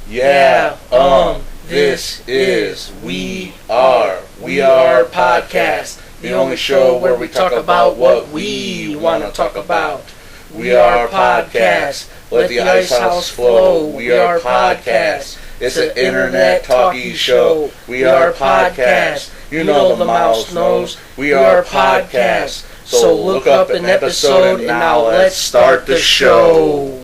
This is We Are Podcast, the only show where we talk about what we want to talk about. We Are Podcast, let the ice house flow. We Are Podcast, it's an internet talkie show. We Are Podcast, you know the mouse knows. We Are Podcast, so look up an episode and now let's start the show.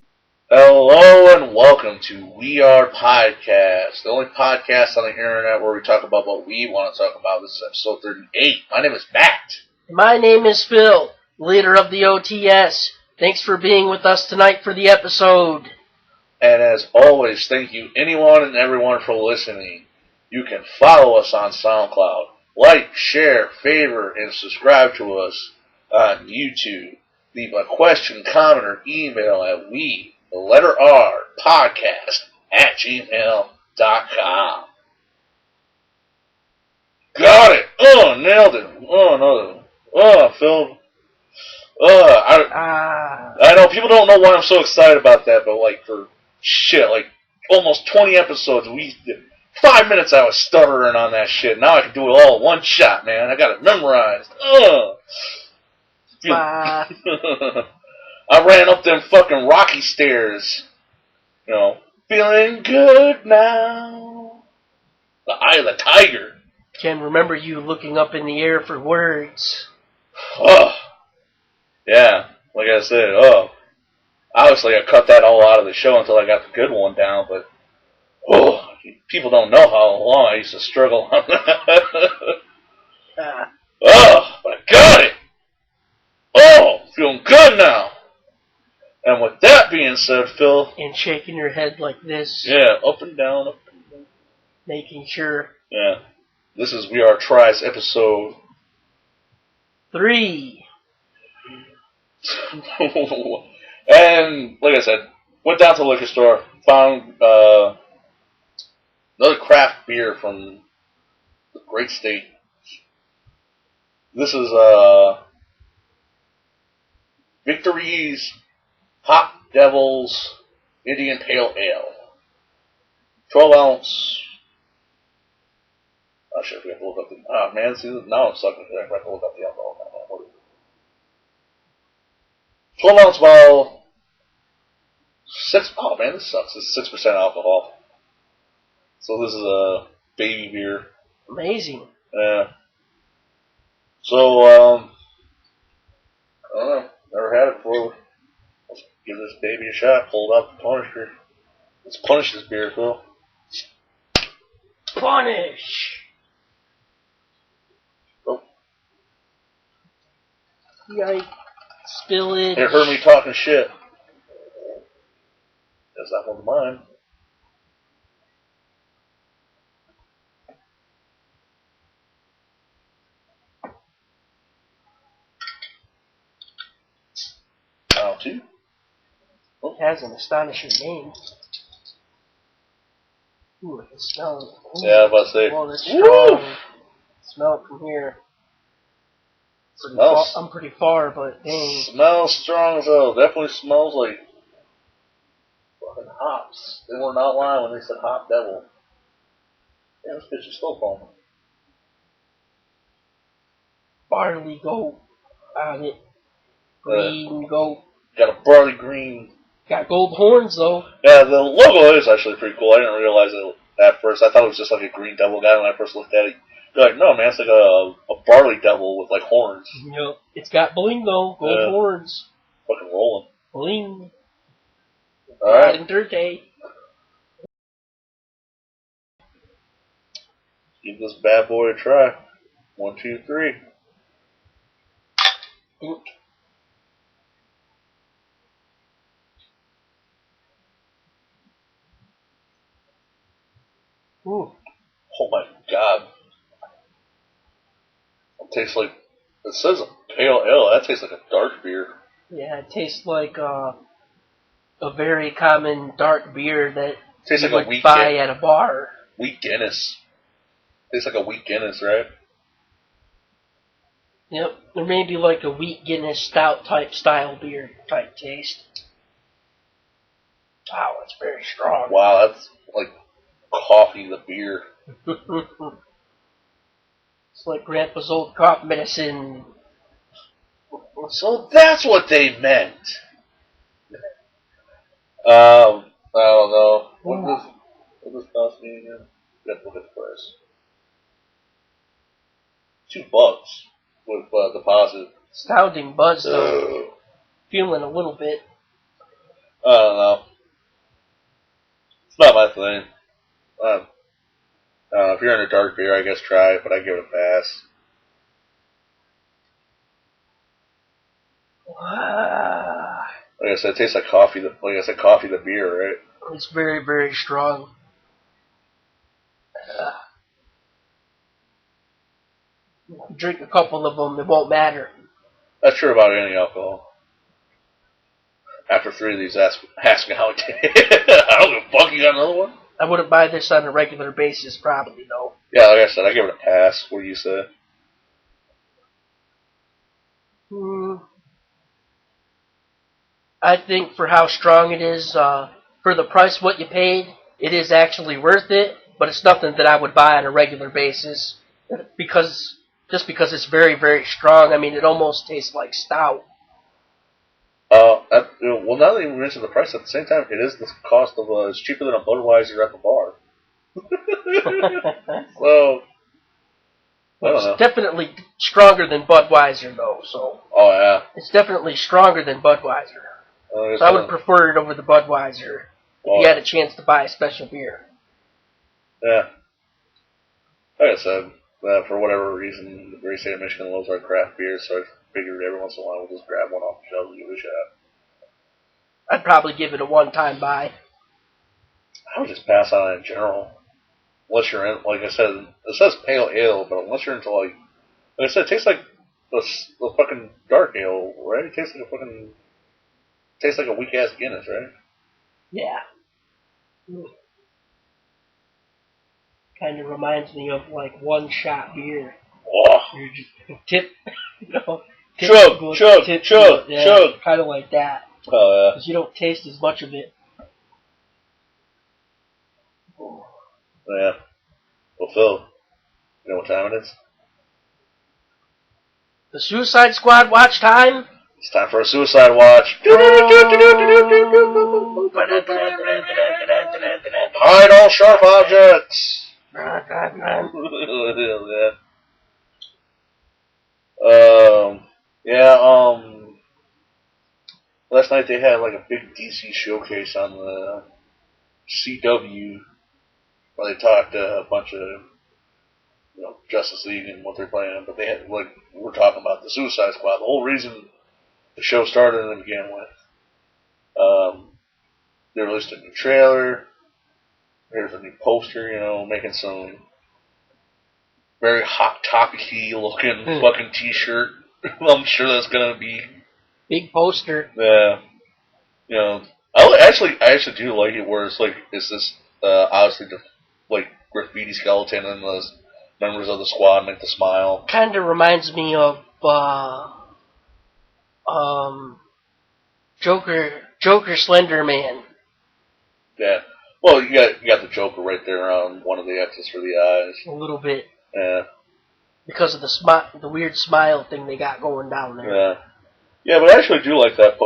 Hello and welcome to We Are Podcast, the only podcast on the internet where we talk about what we want to talk about. This is episode 38. My name is Matt. My name is Phil, leader of the OTS. Thanks for being with us tonight for the episode. And as always, thank you anyone and everyone for listening. You can follow us on SoundCloud, like, share, favorite, and subscribe to us on YouTube. Leave a question, comment, or email at the letter R, podcast at gmail.com. Got it! Oh, nailed it! Oh, no. Oh, Phil. I know people don't know why I'm so excited about that, but for almost 20 episodes, 5 minutes I was stuttering on that shit. Now I can do it all in one shot, man. I got it memorized. I ran up them fucking rocky stairs. Feeling good now. The eye of the tiger. Can remember you looking up in the air for words. Oh. Yeah, like I said, obviously I cut that all out of the show until I got the good one down, but, people don't know how long I used to struggle on that. But I got it! Feeling good now! And with that being said, Phil... And shaking your head like this. Yeah, up and down, up and down. Making sure. Yeah. This is We Are Tries episode... 3. And, like I said, went down to the liquor store, found another craft beer from the great state. This is Victory's Hot Devils Indian Pale Ale. 12 ounce. I should have to look up the... Oh, man, see, now I'm sucking. I have to look up the alcohol now. 12 ounce bottle. Oh, man, this sucks. It's 6% alcohol. So this is a baby beer. Amazing. Yeah. So, I don't know. Never had it before. Let's give this baby a shot. Pull it out the Punisher. Let's punish this beer, Phil. Punish! Oh. Yikes. Spillage. It heard me talking shit. That's not one of mine. Round 2. It has an astonishing name. Ooh, I can smell it. Ooh. Yeah, I was about to say. Oh, that's strong. Smell it from here. I'm pretty far, but dang. Smells strong as hell. Definitely smells like fucking hops. They were not lying when they said hop devil. Yeah, this bitch is still foaming. Barley goat on it. Green goat. Got a barley green. Got gold horns though. Yeah, the logo is actually pretty cool. I didn't realize it at first. I thought it was just like a green devil guy when I first looked at it. You're like, no, man, it's like a barley devil with horns. Yep. It's got bling though. Gold horns. Fucking rolling. Bling. Alright. Dirty. Give this bad boy a try. 1, 2, 3. Dink. Ooh. Oh my god. It tastes like, it says a pale ale. That tastes like a dark beer. Yeah, it tastes like a very common dark beer that tastes you like would buy at a bar. Wheat Guinness. Tastes like a wheat Guinness, right? Yep, or maybe like a wheat Guinness stout type style beer type taste. Wow, it's very strong. Wow, that's like coffee the beer. It's like Grandpa's old cough medicine. So that's what they meant. I don't know. What does cost me again? Let's look at the price. $2 with deposit. Sounding buzz though. Feeling a little bit. I don't know. It's not my thing. I don't know. If you're into dark beer, I guess try it, but I give it a pass. Like I said, it tastes like coffee. Like I said, coffee the beer, right? It's very, very strong. Drink a couple of them, it won't matter. That's true about any alcohol. After 3 of these, ask me how it tastes. I don't give a fuck. You got another one? I wouldn't buy this on a regular basis, probably, though. Yeah, like I said, I give it a pass. What do you say? I think for how strong it is, for the price what you paid, it is actually worth it, but it's nothing that I would buy on a regular basis. Because it's very, very strong. I mean, it almost tastes like stout. Well, now that you mentioned the price, at the same time, it is the cost of it's cheaper than a Budweiser at the bar. So, I don't know. It's definitely stronger than Budweiser, though. So. Oh yeah. It's definitely stronger than Budweiser. So I would prefer it over the Budweiser if you had a chance to buy a special beer. Yeah. Like I said, for whatever reason, the great state of Michigan loves our craft beer, so I figured every once in a while we'll just grab one off the shelf and give it a shot. I'd probably give it a one-time buy. I would just pass on it in general. Unless you're in, like I said, it says pale ale, but unless you're into like I said, it tastes like the fucking dark ale, right? It tastes like a weak ass Guinness, right? Yeah. Kind of reminds me of like one-shot beer. Oh. You're just tip, chug. Kind of like that. Oh yeah. Because you don't taste as much of it. Yeah. Well, Phil, you know what time it is? The Suicide Squad watch time? It's time for a suicide watch. Hide all sharp objects. Last night they had like a big DC showcase on the CW where they talked a bunch of Justice League and what they're playing, but they had like we're talking about the Suicide Squad. The whole reason the show started and began with. They released a new trailer. There's a new poster, making some very hot topic-y looking fucking t-shirt. I'm sure that's gonna be big poster. Yeah. I actually do like it where it's this obviously the like graffiti skeleton and the members of the squad make the smile. Kind of reminds me of Joker Slender Man. Yeah. Well, you got the Joker right there on one of the X's for the eyes. A little bit. Yeah. Because of the weird smile thing they got going down there. Yeah. Yeah, but I actually do like that.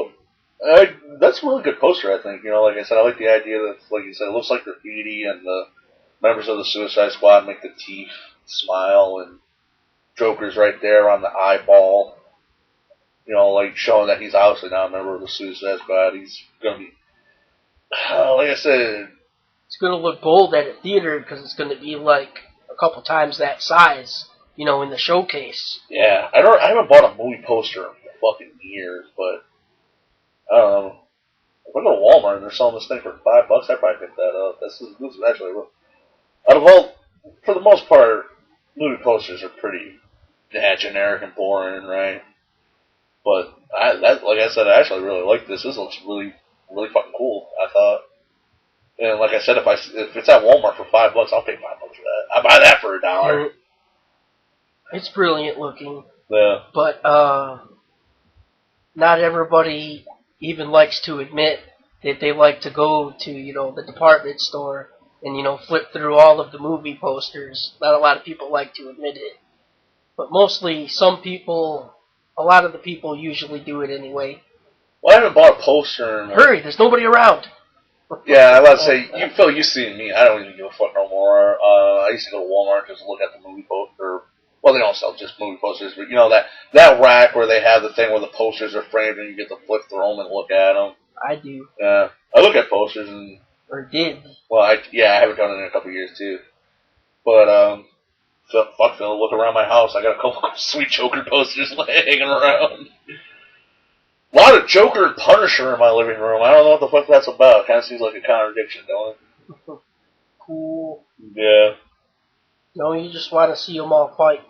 That's a really good poster, I think. Like I said, I like the idea that, like you said, it looks like graffiti and the members of the Suicide Squad make the teeth smile and Joker's right there on the eyeball. Like showing that he's obviously not a member of the Suicide Squad. He's going to be, like I said, it's going to look gold at a theater because it's going to be like a couple times that size, in the showcase. Yeah, I haven't bought a movie poster in fucking years, but I don't know. If I go to Walmart and they're selling this thing for $5, I'd probably pick that up. This is actually out of all, for the most part, movie posters are pretty generic and boring, right? But like I said, I actually really like this. This looks really, really fucking cool, I thought. And like I said, if it's at Walmart for $5, I'll pay $5 for that. I buy that for $1. It's brilliant looking. Yeah. But not everybody even likes to admit that they like to go to, the department store and, flip through all of the movie posters. Not a lot of people like to admit it. But mostly, a lot of the people usually do it anyway. Well, I haven't bought a poster in... Hurry, there's nobody around. Yeah, I was about to say, Phil, you see me. I don't even give a fuck no more. I used to go to Walmart just to look at the movie poster. Well, they don't sell just movie posters, but that rack where they have the thing where the posters are framed and you get to flip through them and look at them. I do. Yeah, I look at posters and... Or did. Well, I haven't done it in a couple of years, too. But, fuck, Phil, look around my house. I got a couple of sweet Joker posters hanging around. A lot of Joker and Punisher in my living room. I don't know what the fuck that's about. Kind of seems like a contradiction, don't it? Cool. Yeah. No, you just want to see them all fight.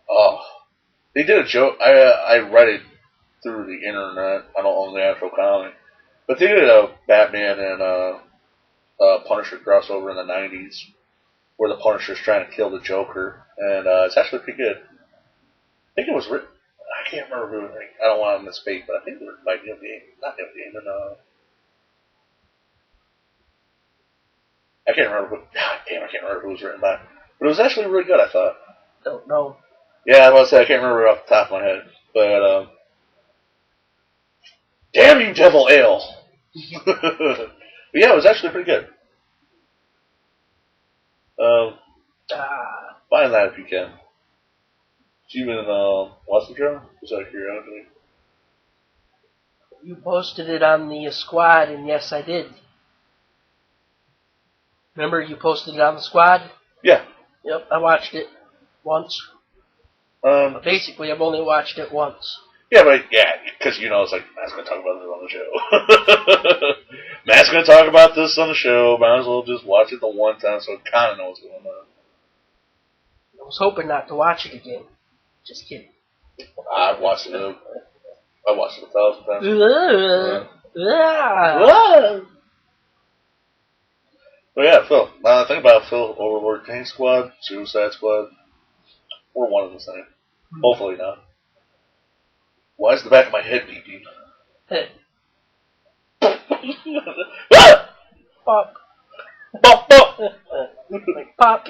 Oh. They did a joke. I read it through the internet. I don't own the actual comic. But they did a Batman and Punisher crossover in the 90s where the Punisher's trying to kill the Joker. And it's actually pretty good. I think it was written... I can't remember who. I don't want to misspeak, but I think it was by Neil Gaiman. Not Neil Gaiman. I can't remember who. God damn, I can't remember who it was written by. But it was actually really good, I thought. Don't know. Yeah, I was about to say, I can't remember it off the top of my head. But, damn you, Devil Ale! But yeah, it was actually pretty good. Find that if you can. Did you even watch the show? Just out of curiosity. You posted it on the squad, and yes, I did. Remember you posted it on the squad? Yeah. Yep, I watched it once. Basically, I've only watched it once. Yeah, but because it's like, Matt's going to talk about this on the show. Matt's going to talk about this on the show. Might as well just watch it the one time so I kind of know what's going on. I was hoping not to watch it again. Just kidding. I've watched it. I watched it 1,000 times. But yeah, Phil. Now the thing about Phil, Overlord King Squad, Suicide Squad, we're one of the same. Hopefully not. Why is the back of my head beeping? Pop. Bop, bop. Like pop.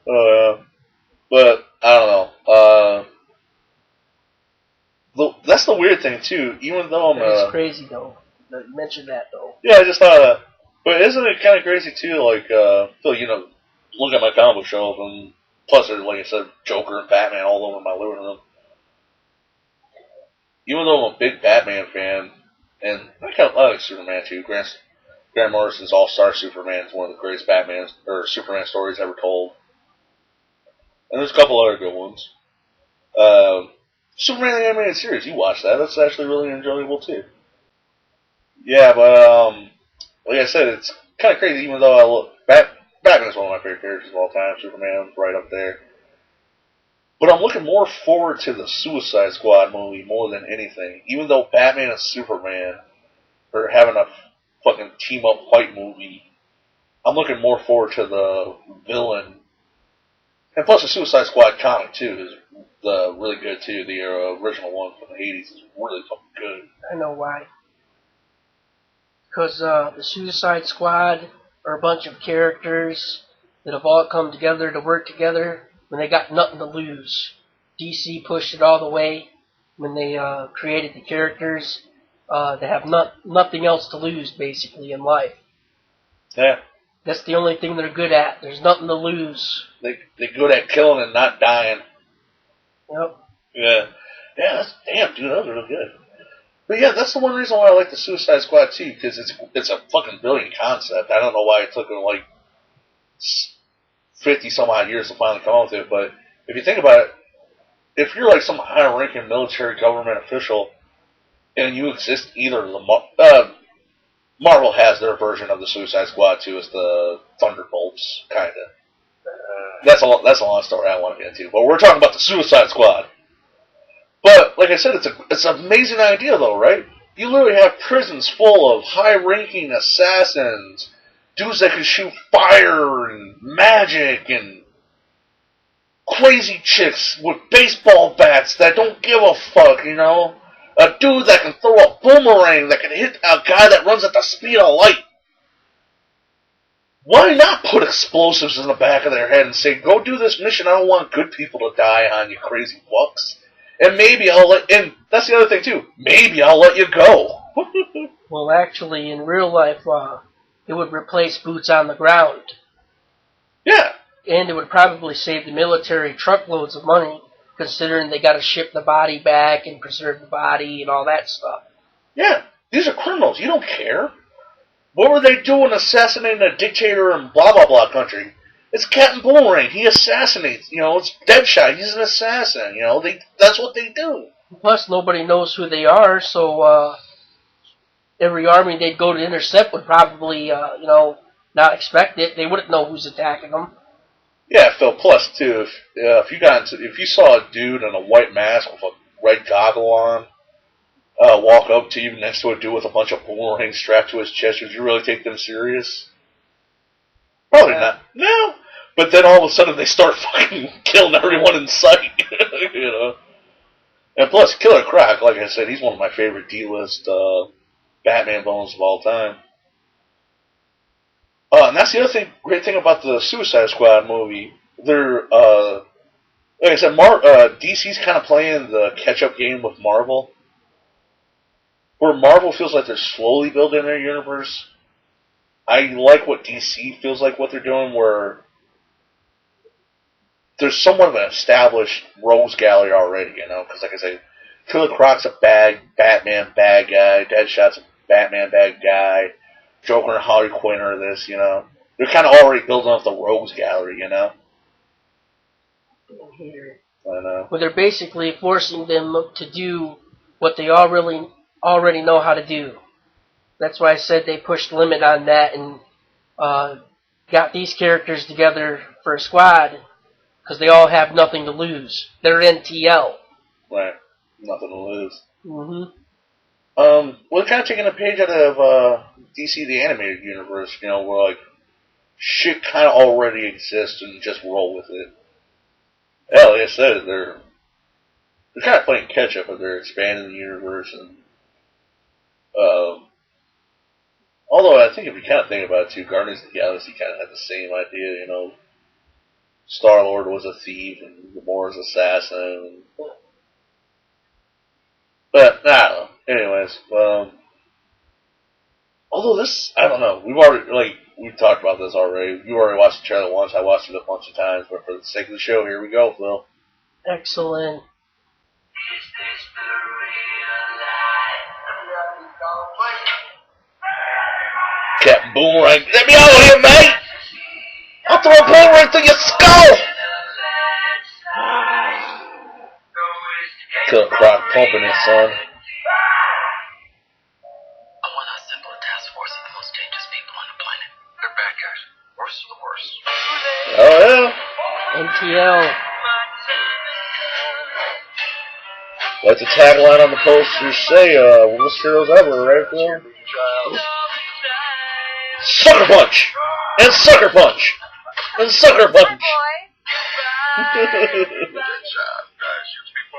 Oh, yeah. But, I don't know. That's the weird thing, too. Even though I'm... It's crazy, though. You mentioned that, though. Yeah, I just thought of that. But isn't it kind of crazy, too, like, Phil, look at my comic book shelf, and plus there's, like I said, Joker and Batman all over my living room. Even though I'm a big Batman fan, and I like Superman, too. Grant Morrison's All-Star Superman is one of the greatest Superman stories ever told. And there's a couple other good ones. Superman the Animated Series, you watch that. That's actually really enjoyable, too. Yeah, but, like I said, it's kind of crazy, even though Batman is one of my favorite characters of all time. Superman's right up there. But I'm looking more forward to the Suicide Squad movie more than anything. Even though Batman and Superman are having a fucking team-up fight movie, I'm looking more forward to the villain. And plus the Suicide Squad comic, too, is really good, too. The original one from the 80s is really fucking good. I know why. Because the Suicide Squad are a bunch of characters that have all come together to work together when they got nothing to lose. DC pushed it all the way when they created the characters. They have nothing else to lose, basically, in life. Yeah. That's the only thing they're good at. There's nothing to lose. They're good at killing and not dying. Yep. Yeah. Yeah, damn, dude, that was really good. But yeah, that's the one reason why I like the Suicide Squad too, because it's a fucking brilliant concept. I don't know why it took them like 50 some odd years to finally come up with it, but if you think about it, if you're like some high-ranking military government official and you exist either Marvel has their version of the Suicide Squad too, as the Thunderbolts, kinda. That's a long story I want to get into, but we're talking about the Suicide Squad. But, like I said, it's an amazing idea, though, right? You literally have prisons full of high-ranking assassins, dudes that can shoot fire and magic, and crazy chicks with baseball bats that don't give a fuck, A dude that can throw a boomerang that can hit a guy that runs at the speed of light. Why not put explosives in the back of their head and say, go do this mission, I don't want good people to die on you crazy fucks. And maybe and that's the other thing too, maybe I'll let you go. Well, actually, in real life, it would replace boots on the ground. Yeah. And it would probably save the military truckloads of money, considering they got to ship the body back and preserve the body and all that stuff. Yeah, these are criminals. You don't care. What were they doing assassinating a dictator in blah blah blah country? It's Captain Boomerang. He assassinates. It's Deadshot. He's an assassin. That's what they do. Plus, nobody knows who they are, so every army they'd go to intercept would probably, not expect it. They wouldn't know who's attacking them. Yeah, Phil. Plus, too, if you saw a dude in a white mask with a red goggle on walk up to you next to a dude with a bunch of boomerangs strapped to his chest, would you really take them serious? Probably not. No. But then all of a sudden they start fucking killing everyone in sight. And plus, Killer Croc, like I said, he's one of my favorite D-list Batman villains of all time. And that's the other great thing about the Suicide Squad movie. They're, like I said, DC's kind of playing the catch-up game with Marvel. Where Marvel feels like they're slowly building their universe. I like what DC feels like what they're doing, where there's somewhat of an established rogues gallery already, because like I say, Killer Croc's a Batman bad guy, Deadshot's a Batman bad guy, Joker and Harley Quinn are this, They're kind of already building up the rogues gallery, I know. Well, they're basically forcing them to do what they already know how to do. That's why I said they pushed the limit on that and got these characters together for a squad because they all have nothing to lose. They're NTL. Right. Nothing to lose. Mm-hmm. We're kind of taking a page out of DC the Animated Universe, where, like, shit kind of already exists and just roll with it. Yeah, like I said, they're kind of playing catch-up, but they're expanding the universe and although I think if you kind of think about it too, Guardians of the Galaxy kind of had the same idea, Star-Lord was a thief and Gamora's assassin. But, I don't know. Anyways, although this, I don't know, we've talked about this already. You already watched the trailer once, I watched it a bunch of times, but for the sake of the show, here we go, Phil. Excellent. Captain Boomerang, let me out of here, mate! I'll throw a boomerang through your skull! Killer Croc pumping his son. I want to assemble a task force of the most dangerous people on the planet. They're bad guys. Worst of the worst. Oh, yeah? NTL. Like the tagline on the poster say, worst heroes ever, right, Phil? Sucker Punch! And Sucker Punch! And Sucker Punch! Good job, guys. Shoots people.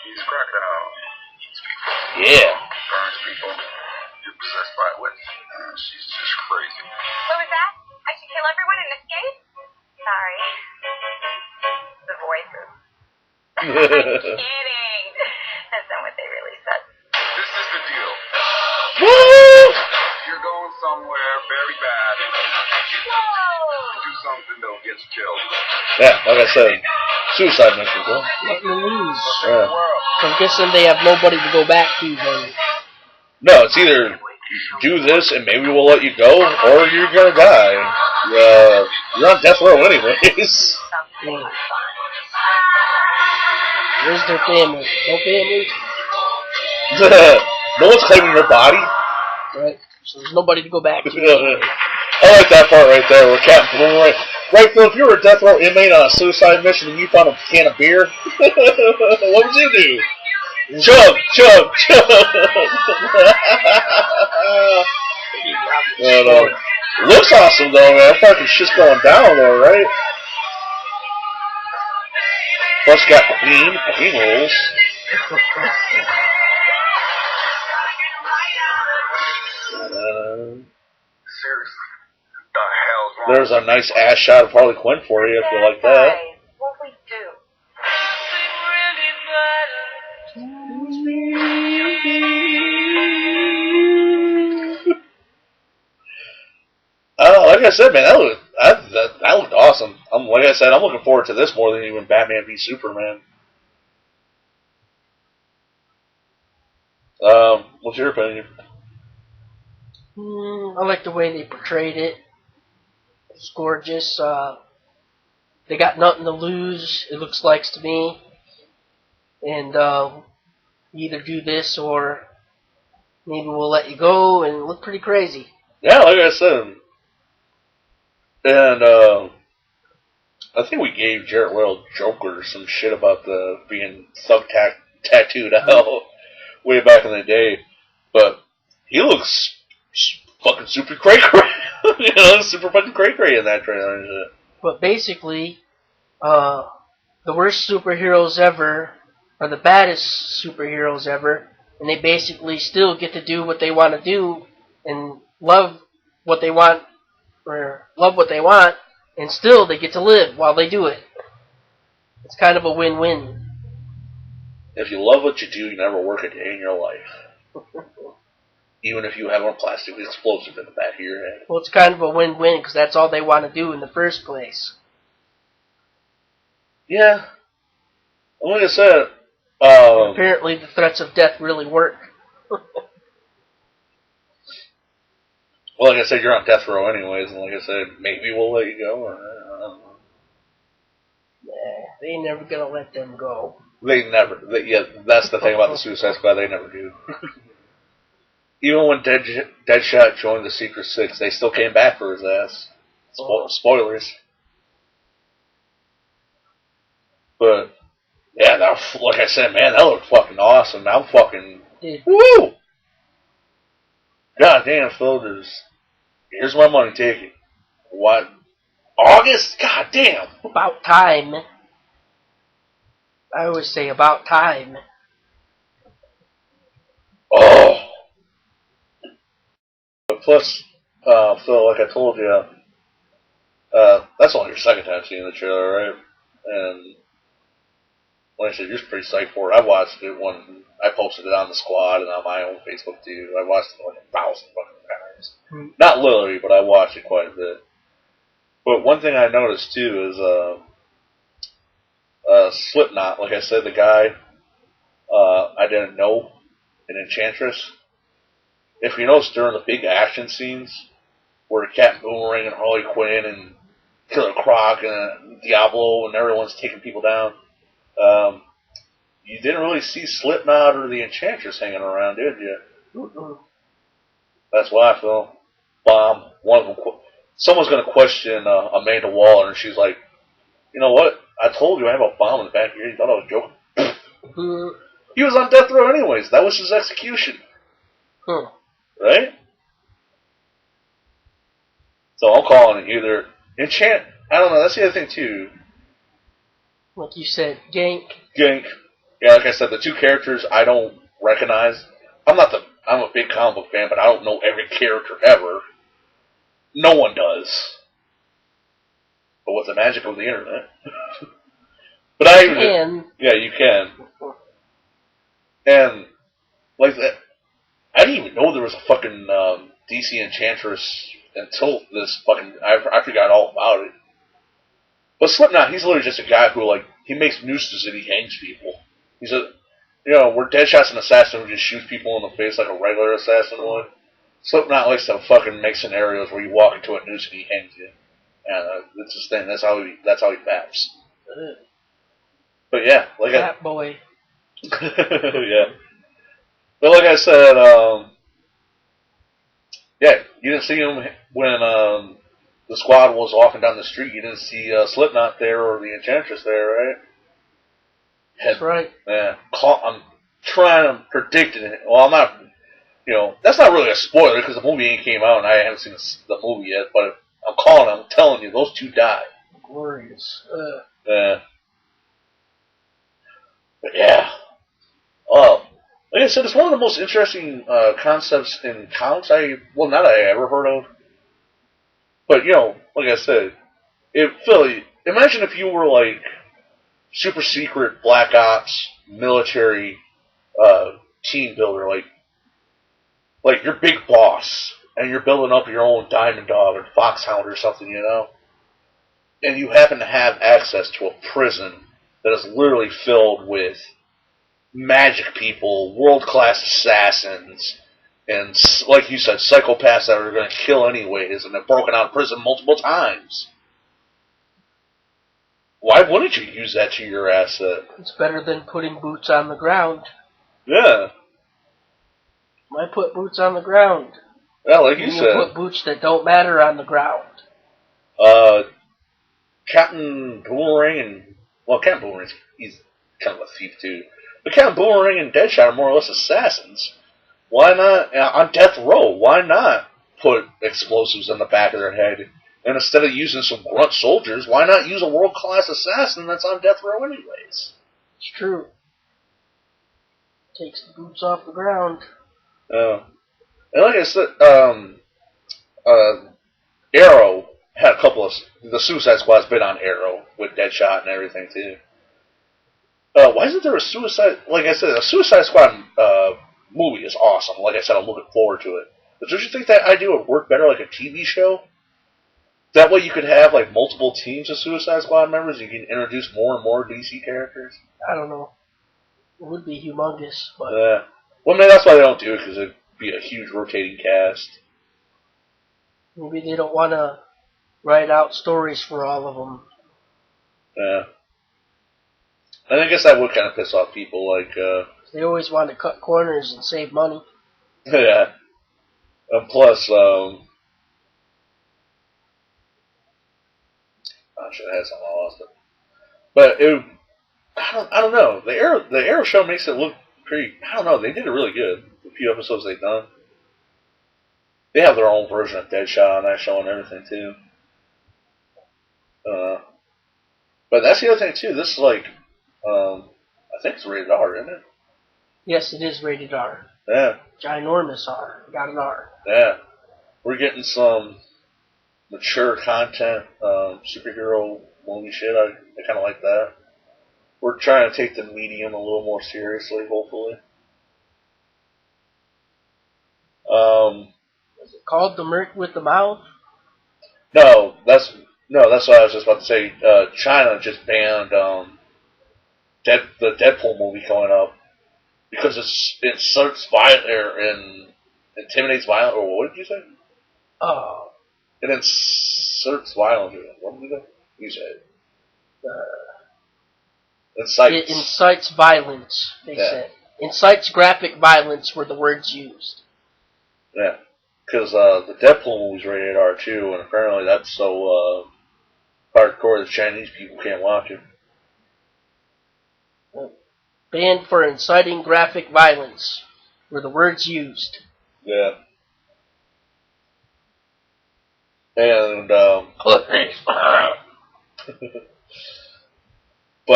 He's a crocodile. Eats people. Yeah. Burns people. You're possessed by a witch. She's just crazy. What was that? I should kill everyone and escape? Sorry. The voices. I'm kidding. That's not what they really said. This is the deal. Woo! You're going somewhere very bad. Whoa! Do something, they'll get you killed. Yeah, like I said, suicide mission, Phil. Let me lose. Yeah. So I'm guessing they have nobody to go back to then. No, it's either do this and maybe we'll let you go, or you're gonna die. You're on death row anyways. Yeah. Where's their family? No family? No one's claiming your body. Right. So there's nobody to go back to. I like that part right there where Captain Boomerang. Right, Phil, if you were a death row inmate on a suicide mission and you found a can of beer, what would you do? Chug, chug, chug. Looks awesome though, man. That fucking shit's going down though, right? Plus got Queen rules. Earth. The hell's wrong? There's a nice ass shot of Harley Quinn for you if you like that. Guys, what we do? Like I said, man, that looked awesome. Like I said, I'm looking forward to this more than even Batman v Superman. What's your opinion? I like the way they portrayed it. It's gorgeous. They got nothing to lose, it looks like to me. And either do this or maybe we'll let you go and look pretty crazy. Yeah, like I said. And I think we gave Jarrett Little Joker some shit about the being thug tattooed out way back in the day. But he looks fucking super cray-cray. Super fucking cray-cray in that trailer and shit. But basically, the worst superheroes ever are the baddest superheroes ever, and they basically still get to do what they want to do and love what they want, and still they get to live while they do it. It's kind of a win-win. If you love what you do, you never work a day in your life. Even if you have a plastic explosive in the back of your head. Well, it's kind of a win-win because that's all they want to do in the first place. Yeah. Like I said, Apparently the threats of death really work. well, like I said, you're on death row anyways, and like I said, maybe we'll let you go. Or, I don't know. Yeah, they ain't never gonna let them go. Yeah, that's the thing about the Suicide Squad, they never do. Even when Deadshot joined the Secret Six, they still came back for his ass. Spoilers. But, yeah, like I said, man, that looked fucking awesome. I'm fucking... Dude. Woo! God damn, Phil, here's my money, take it. What? August? God damn! About time. I always say about time. Oh! But plus, Phil, like I told you, that's only your second time seeing the trailer, right? And like I said, you're pretty psyched for it. I watched it when I posted it on the squad and on my own Facebook too. I watched it like 1,000 fucking times. Not literally, but I watched it quite a bit. But one thing I noticed too is Slipknot. Like I said, the guy I didn't know, an Enchantress. If you notice during the big action scenes where Captain Boomerang and Harley Quinn and Killer Croc and Diablo and everyone's taking people down, you didn't really see Slipknot or the Enchantress hanging around, did you? Mm-mm. That's why I feel. Bomb. One of them. Someone's going to question Amanda Waller, and she's like, "You know what? I told you I have a bomb in the back here. You thought I was joking." He was on death row anyways. That was his execution. Huh. Right? So I'm calling it either I don't know. That's the other thing too. Like you said, Gank. Gank. Yeah, like I said, the two characters I don't recognize. I'm a big comic book fan, but I don't know every character ever. No one does. But with the magic of the internet. But I can. Yeah, you can. And like that, I didn't even know there was a fucking DC Enchantress until this fucking. I forgot all about it. But Slipknot, he's literally just a guy who he makes nooses and he hangs people. He's where Deadshot's an assassin who just shoots people in the face like a regular assassin would. Slipknot likes to fucking make scenarios where you walk into a noose and he hangs you. And that's his thing. That's how he baps. But yeah, Fat boy. yeah. But like I said, yeah, you didn't see him when the squad was walking down the street. You didn't see Slipknot there or the Enchantress there, right? That's right. Yeah. I'm trying to predict it. Well, I'm not. That's not really a spoiler because the movie ain't came out and I haven't seen the movie yet. But I'm telling you, those two die. Glorious. Yeah. But yeah. Like I said, it's one of the most interesting concepts in comics I ever heard of. But, you know, like I said, Philly, imagine if you were like super secret black ops military team builder, like your big boss, and you're building up your own Diamond Dog or Foxhound or something, you know, and you happen to have access to a prison that is literally filled with magic people, world-class assassins, and, like you said, psychopaths that are going to kill anyways, and have broken out of prison multiple times. Why wouldn't you use that to your asset? It's better than putting boots on the ground. Yeah. Why put boots on the ground? Yeah, like you said. Put boots that don't matter on the ground. Captain Boomerang and... Well, Captain Boomerang, he's kind of a thief too. But Captain Boomerang and Deadshot are more or less assassins. Why not, on death row, why not put explosives in the back of their head? And instead of using some grunt soldiers, why not use a world-class assassin that's on death row anyways? It's true. Takes the boots off the ground. And like I said, Arrow had a couple of... The Suicide Squad's been on Arrow with Deadshot and everything, too. Why isn't there a Suicide... Like I said, a Suicide Squad movie is awesome. Like I said, I'm looking forward to it. But don't you think that idea would work better like a TV show? That way you could have like multiple teams of Suicide Squad members. You can introduce more and more DC characters. I don't know. It would be humongous, but... Well, maybe that's why they don't do it, because it'd be a huge rotating cast. Maybe they don't want to write out stories for all of them. Yeah. And I guess that would kind of piss off people, like... They always want to cut corners and save money. Yeah. And plus, I should have had something I lost it. But I don't know. The Arrow show makes it look pretty. I don't know. They did it really good. The few episodes they've done. They have their own version of Deadshot on that show and everything too. But that's the other thing too. This is like, I think it's rated R, isn't it? Yes, it is rated R. Yeah. Ginormous R. Got an R. Yeah. We're getting some mature content, superhero movie shit. I kind of like that. We're trying to take the medium a little more seriously, hopefully. Is it called The Merc with the Mouth? No, that's what I was just about to say. China just banned the Deadpool movie coming up because it inserts violence and intimidates violence. Or what did you say? Oh. It inserts violence. What did you say? It incites violence, they said. Incites graphic violence were the words used. Yeah, because the Deadpool movie's rated R too, and apparently that's so hardcore that Chinese people can't watch it. Banned for inciting graphic violence were the words used. Yeah. And but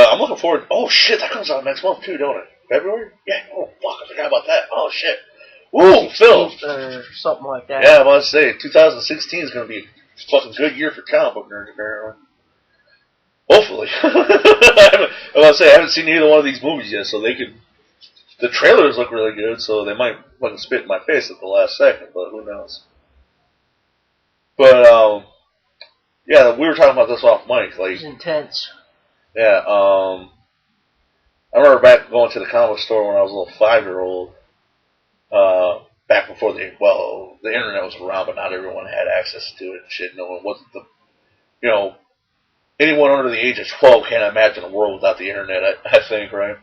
I'm looking forward. Oh shit, that comes out next month too, don't it? February? Yeah. Oh fuck, I forgot about that. Oh shit. Woo, Phil. Or something like that. Yeah, I was about to say 2016 is going to be a fucking good year for comic book nerds apparently. Hopefully. I haven't seen either one of these movies yet, so they could. The trailers look really good, so they might fucking spit in my face at the last second, but who knows? But yeah, we were talking about this off mic. Like, it was intense. Yeah, I remember back going to the comic store when I was a little 5-year-old. Back before the internet was around, but not everyone had access to it and shit. No one wasn't anyone under the age of 12 can't imagine a world without the internet, I think, right?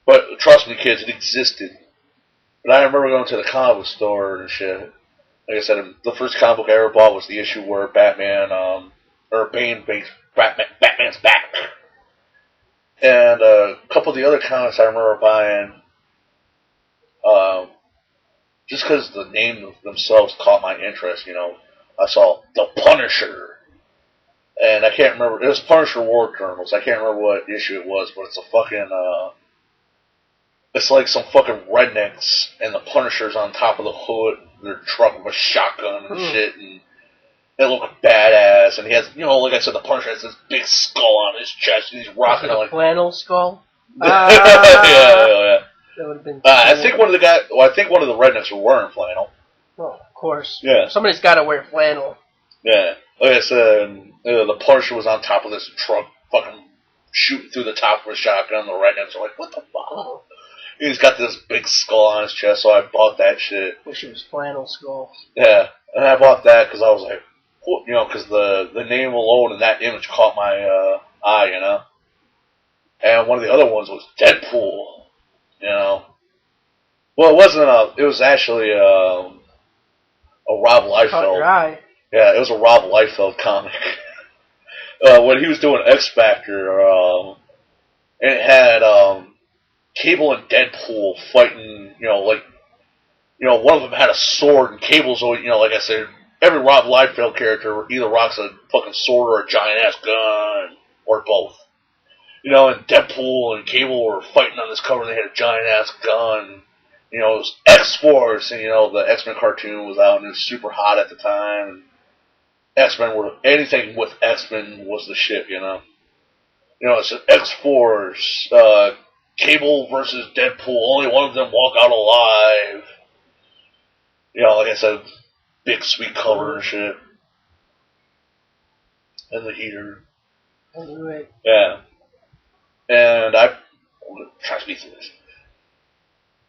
But trust me, kids, it existed. But I remember going to the comic book store and shit. Like I said, the first comic book I ever bought was the issue where Batman's back. And a couple of the other comics I remember buying, just because the name themselves caught my interest, I saw The Punisher. And I can't remember, it was Punisher War Criminals. I can't remember what issue it was, but it's a fucking, it's like some fucking rednecks, and the Punisher's on top of the hood of their truck with a shotgun and shit, and It looked badass, and he has, you know, like I said, the Punisher has this big skull on his chest, and he's rocking it like flannel skull. yeah. That would have been. I think one of the guys. Well, I think one of the rednecks were wearing flannel. Well, of course. Yeah. Somebody's got to wear flannel. Yeah. Like I said, the Punisher was on top of this truck, fucking shooting through the top of a shotgun. The rednecks are like, "What the fuck?" Oh. He's got this big skull on his chest, so I bought that shit. Wish it was flannel skull. Yeah, and I bought that because I was like, you know, because the name alone and that image caught my eye, you know. And one of the other ones was Deadpool, you know. Well, it wasn't it was actually a Rob Caught your Liefeld. eye. Yeah, it was a Rob Liefeld comic. When he was doing X Factor, and it had Cable and Deadpool fighting, you know, like, you know, one of them had a sword, and Cable's always, you know, like I said, every Rob Liefeld character either rocks a fucking sword or a giant-ass gun, or both. You know, and Deadpool and Cable were fighting on this cover, and they had a giant-ass gun. You know, it was X-Force, and, you know, the X-Men cartoon was out, and it was super hot at the time. And X-Men were, anything with X-Men was the shit, you know. You know, it's an X-Force, Cable versus Deadpool, only one of them walk out alive. You know, like I said, big sweet color and shit. And the heater. Right. Yeah. And I'm trying to speak through this.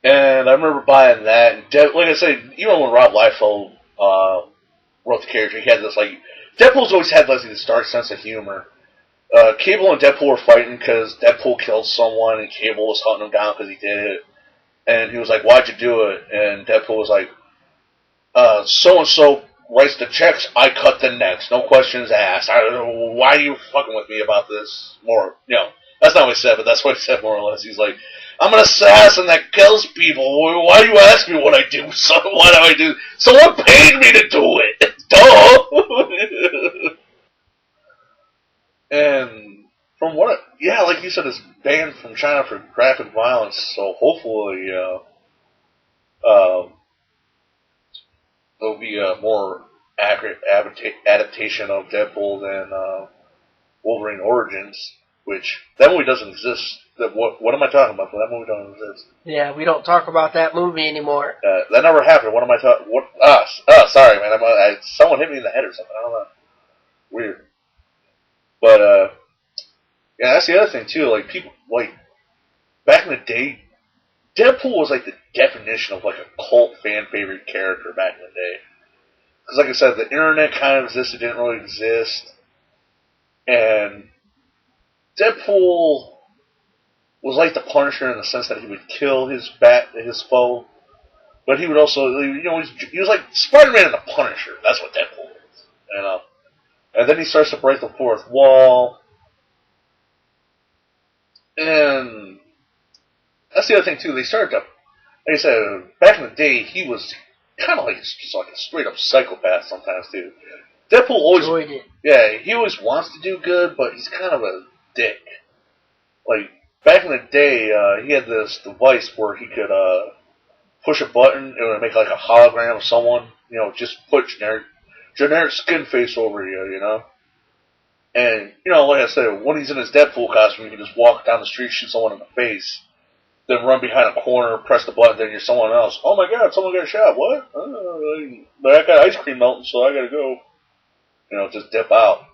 And I remember buying that, and like I said, even when Rob Liefeld wrote the character, he had this, like, Deadpool's always had, like, this dark sense of humor. Cable and Deadpool were fighting because Deadpool killed someone, and Cable was hunting him down because he did it. And he was like, "Why'd you do it?" And Deadpool was like, "So-and-so writes the checks, I cut the necks. No questions asked. I don't know, why are you fucking with me about this?" More, you know, that's not what he said, but that's what he said more or less. He's like, "I'm an assassin that kills people. Why do you ask me what I do? So why do I do? Someone paid me to do it. Duh." And from what, yeah, like you said, it's banned from China for graphic violence. So hopefully, there'll be a more accurate adaptation of Deadpool than Wolverine Origins, which that movie doesn't exist. What am I talking about? That movie doesn't exist. Yeah, we don't talk about that movie anymore. That never happened. What am I talking? What? Sorry, man. Someone hit me in the head or something. I don't know. Weird. But yeah, that's the other thing too. Like people, like back in the day, Deadpool was like the definition of like a cult fan favorite character back in the day. Because like I said, the internet kind of existed, didn't really exist, and Deadpool was like the Punisher in the sense that he would kill his foe, but he would also, you know, he was like Spider-Man and the Punisher. That's what Deadpool is, you know. And then he starts to break the fourth wall, and that's the other thing too. They started to, like I said, back in the day, he was kind of like just like a straight up psychopath sometimes too. Deadpool always, Enjoyed it. yeah, he always wants to do good, but he's kind of a dick. Like back in the day, he had this device where he could push a button, it would make like a hologram of someone. You know, just put generic skin face over you, you know? And, you know, like I said, when he's in his Deadpool costume, he can just walk down the street, shoot someone in the face, then run behind a corner, press the button, then you're someone else. "Oh my god, someone got shot. What? But I got ice cream melting, so I gotta go." You know, just dip out.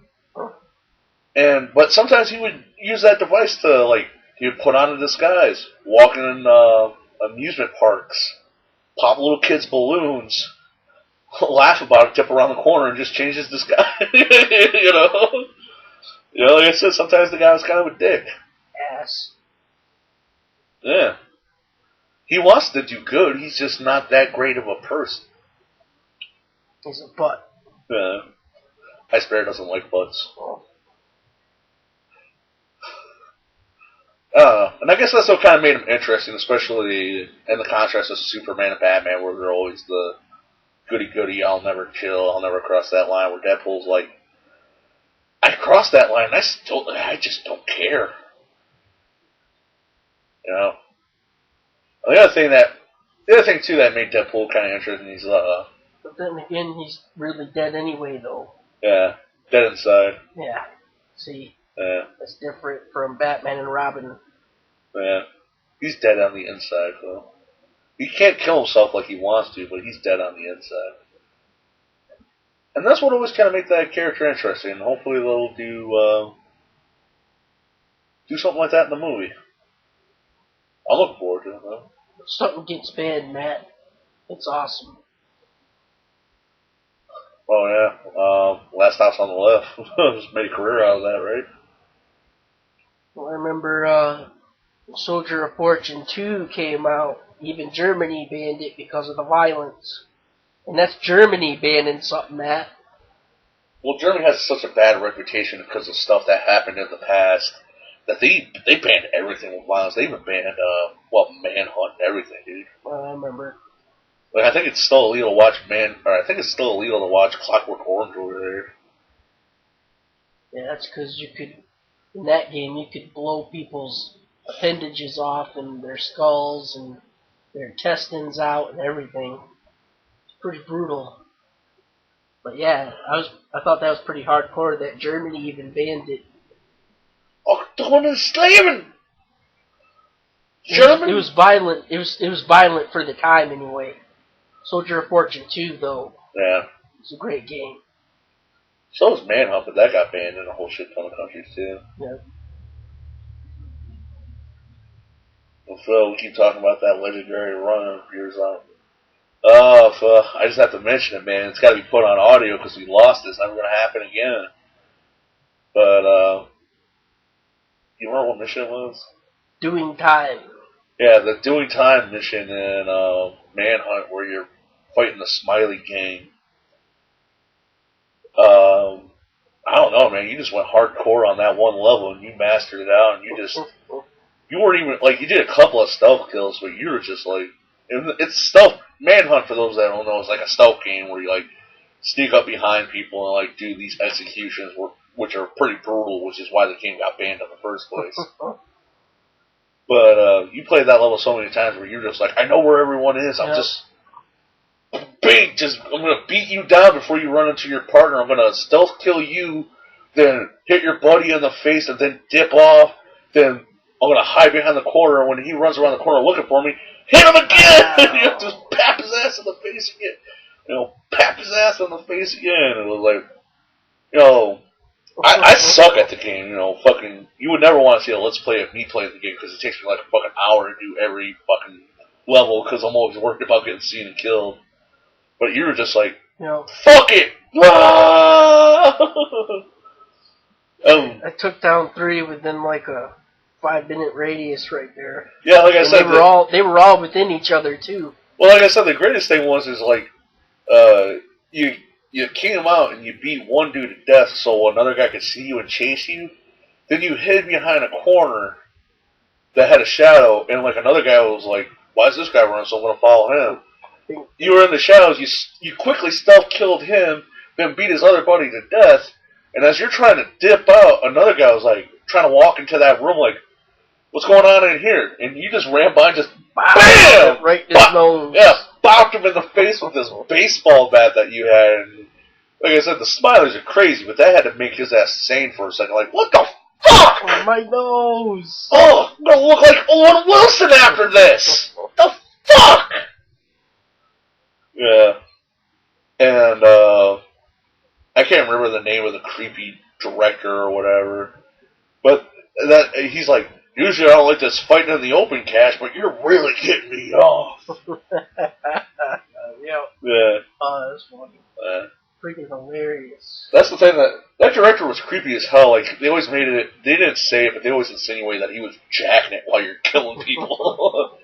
But sometimes he would use that device to, like, he would put on a disguise, walk in amusement parks, pop little kids' balloons, laugh about it, dip around the corner, and just change his disguise. You know? You know, like I said, sometimes the guy was kind of a dick. Ass. Yeah. He wants to do good, he's just not that great of a person. He's a butt. Yeah. Ice Bear doesn't like butts. And I guess that's what kind of made him interesting, especially in the contrast of Superman and Batman, where they're always the goody-goody, I'll never kill, I'll never cross that line, where Deadpool's like, I crossed that line, I just don't care. You know? The other thing too that made Deadpool kind of interesting is, But then again, he's really dead anyway, though. Yeah, dead inside. Yeah. See, Yeah, that's different from Batman and Robin. yeah. He's dead on the inside, though. He can't kill himself like he wants to, but he's dead on the inside. And that's what always kind of makes that character interesting. Hopefully they'll do something like that in the movie. I'm looking forward to it, though. If something gets bad, Matt, it's awesome. Oh, yeah. Last House on the Left. Just made a career out of that, right? Well, I remember Soldier of Fortune 2 came out. Even Germany banned it because of the violence. And that's Germany banning something, Matt. Well, Germany has such a bad reputation because of stuff that happened in the past that they banned everything with violence. They even banned, Manhunt and everything, dude. I remember. Like, I think it's still illegal to watch Clockwork Orange over there. Yeah, that's because you could, in that game, you could blow people's appendages off and their skulls and their intestines out and everything. It's pretty brutal. But yeah, I thought that was pretty hardcore that Germany even banned it. October slaving! German? It was violent. It was violent for the time anyway. Soldier of Fortune 2, though, Yeah. it's a great game. So was Manhunt, but that got banned in a whole shit ton of countries, too. Yeah. Well, Phil, we keep talking about that legendary run of years on. Oh, Phil, I just have to mention it, man. It's got to be put on audio because we lost it. It's never going to happen again. But, you remember what mission it was? Doing time. Yeah, the Doing Time mission in Manhunt where you're fighting the Smiley gang. I don't know, man. You just went hardcore on that one level and you mastered it out, and you weren't even, like, you did a couple of stealth kills, but you were just like, it's stealth. Manhunt, for those that don't know, is like a stealth game where you, like, sneak up behind people and, like, do these executions which are pretty brutal, which is why the game got banned in the first place. But you played that level so many times where you're just like, I know where everyone is. I'm just I'm gonna beat you down before you run into your partner. I'm gonna stealth kill you, then hit your buddy in the face, and then dip off. Then I'm gonna hide behind the corner. When he runs around the corner looking for me, hit him again. You have to just pap his ass in the face again. Pap his ass in the face again. It was like, I suck at the game, fucking, you would never want to see a Let's Play of me playing the game because it takes me like a fucking hour to do every fucking level because I'm always worried about getting seen and killed. But you were just like, fuck it! I took down 3 within like a 5-minute radius right there. Yeah, like I said, they were all within each other too. Well, like I said, the greatest thing was like, you came out and you beat one dude to death so another guy could see you and chase you. Then you hid behind a corner that had a shadow, and like another guy was like, why is this guy running, so I'm going to follow him. You were in the shadows, you quickly stealth killed him, then beat his other buddy to death, and as you're trying to dip out, another guy was like, trying to walk into that room like, what's going on in here? And you just ran by and just, BAM! Right in his nose. Yeah, bopped him in the face with this baseball bat that you had. And like I said, the Smilers are crazy, but that had to make his ass sane for a second. Like, what the fuck? Oh, my nose. Oh, I'm gonna look like Owen Wilson after this. The fuck? Yeah. And, I can't remember the name of the creepy director or whatever, but he's like, usually I don't like this fighting in the open, Cash, but you're really getting me off. Yeah. Oh, that's funny. Yeah. Freaking hilarious. That's the thing, that director was creepy as hell. Like, they always made it, they didn't say it, but they always insinuated that he was jacking it while you're killing people.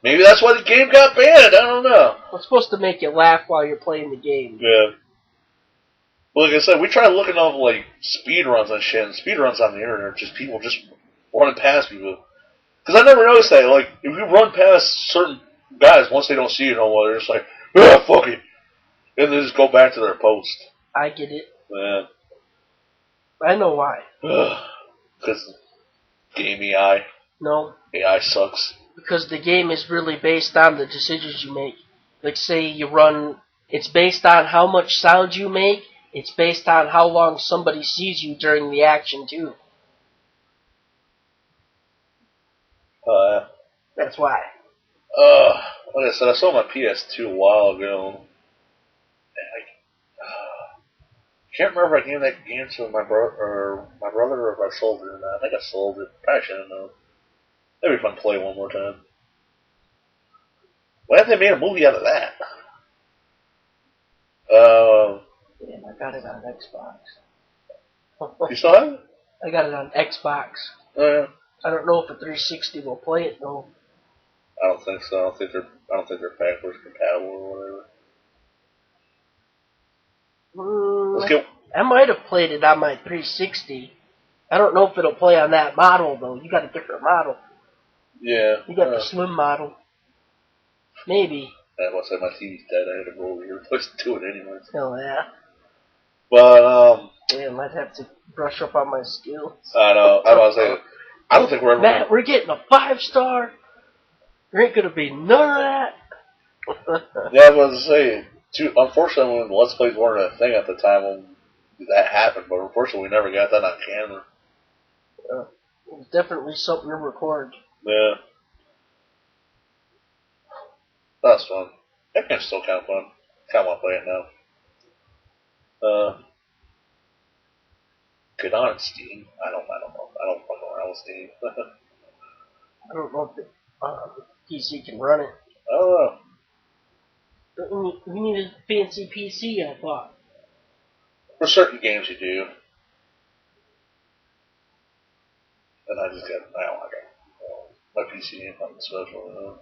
Maybe that's why the game got banned, I don't know. It's supposed to make you laugh while you're playing the game. Yeah. Well, like I said, we tried looking up, like, speed runs on shit, and speed runs on the internet are just people just running past people. Because I never noticed that, like, if you run past certain guys, once they don't see you no more, they're just like, fuck it. And they just go back to their post. I get it. Yeah. I know why. Because game AI. No. AI sucks. Because the game is really based on the decisions you make. Like, say you run, it's based on how much sound you make it's based on how long somebody sees you during the action, too. That's why. Like I said, I sold my PS2 a while ago. And I can't remember if I gave that game to my brother or if I sold it or not. I think I sold it. Probably shouldn't know. That'd be fun to play one more time. Why haven't they made a movie out of that? Damn, I got it on Xbox. You still have it? I got it on Xbox. Oh, yeah. I don't know if a 360 will play it, though. I don't think so. I don't think they're backwards compatible or whatever. Let's go. I might have played it on my 360. I don't know if it'll play on that model, though. You got a different model. Yeah. You got the slim model. Maybe. I must say my TV's dead. I had to go over here and do it anyways. Hell yeah. But, Damn, I'd have to brush up on my skills. I know. I was saying, I don't think we're ever... Matt, we're getting a 5-star. There ain't gonna be none of that. Yeah, I was to say, unfortunately, when the Let's Plays weren't a thing at the time when that happened, but unfortunately, we never got that on camera. It was definitely something to record. Yeah. That's fun. That game's still kind of fun. Kind of want to play it now. Get on Steam. I don't know. I don't fuck around with Steam. I don't know if the PC can run it. I don't know. We need a fancy PC, I thought. For certain games you do. And I don't like it. My PC ain't nothing special.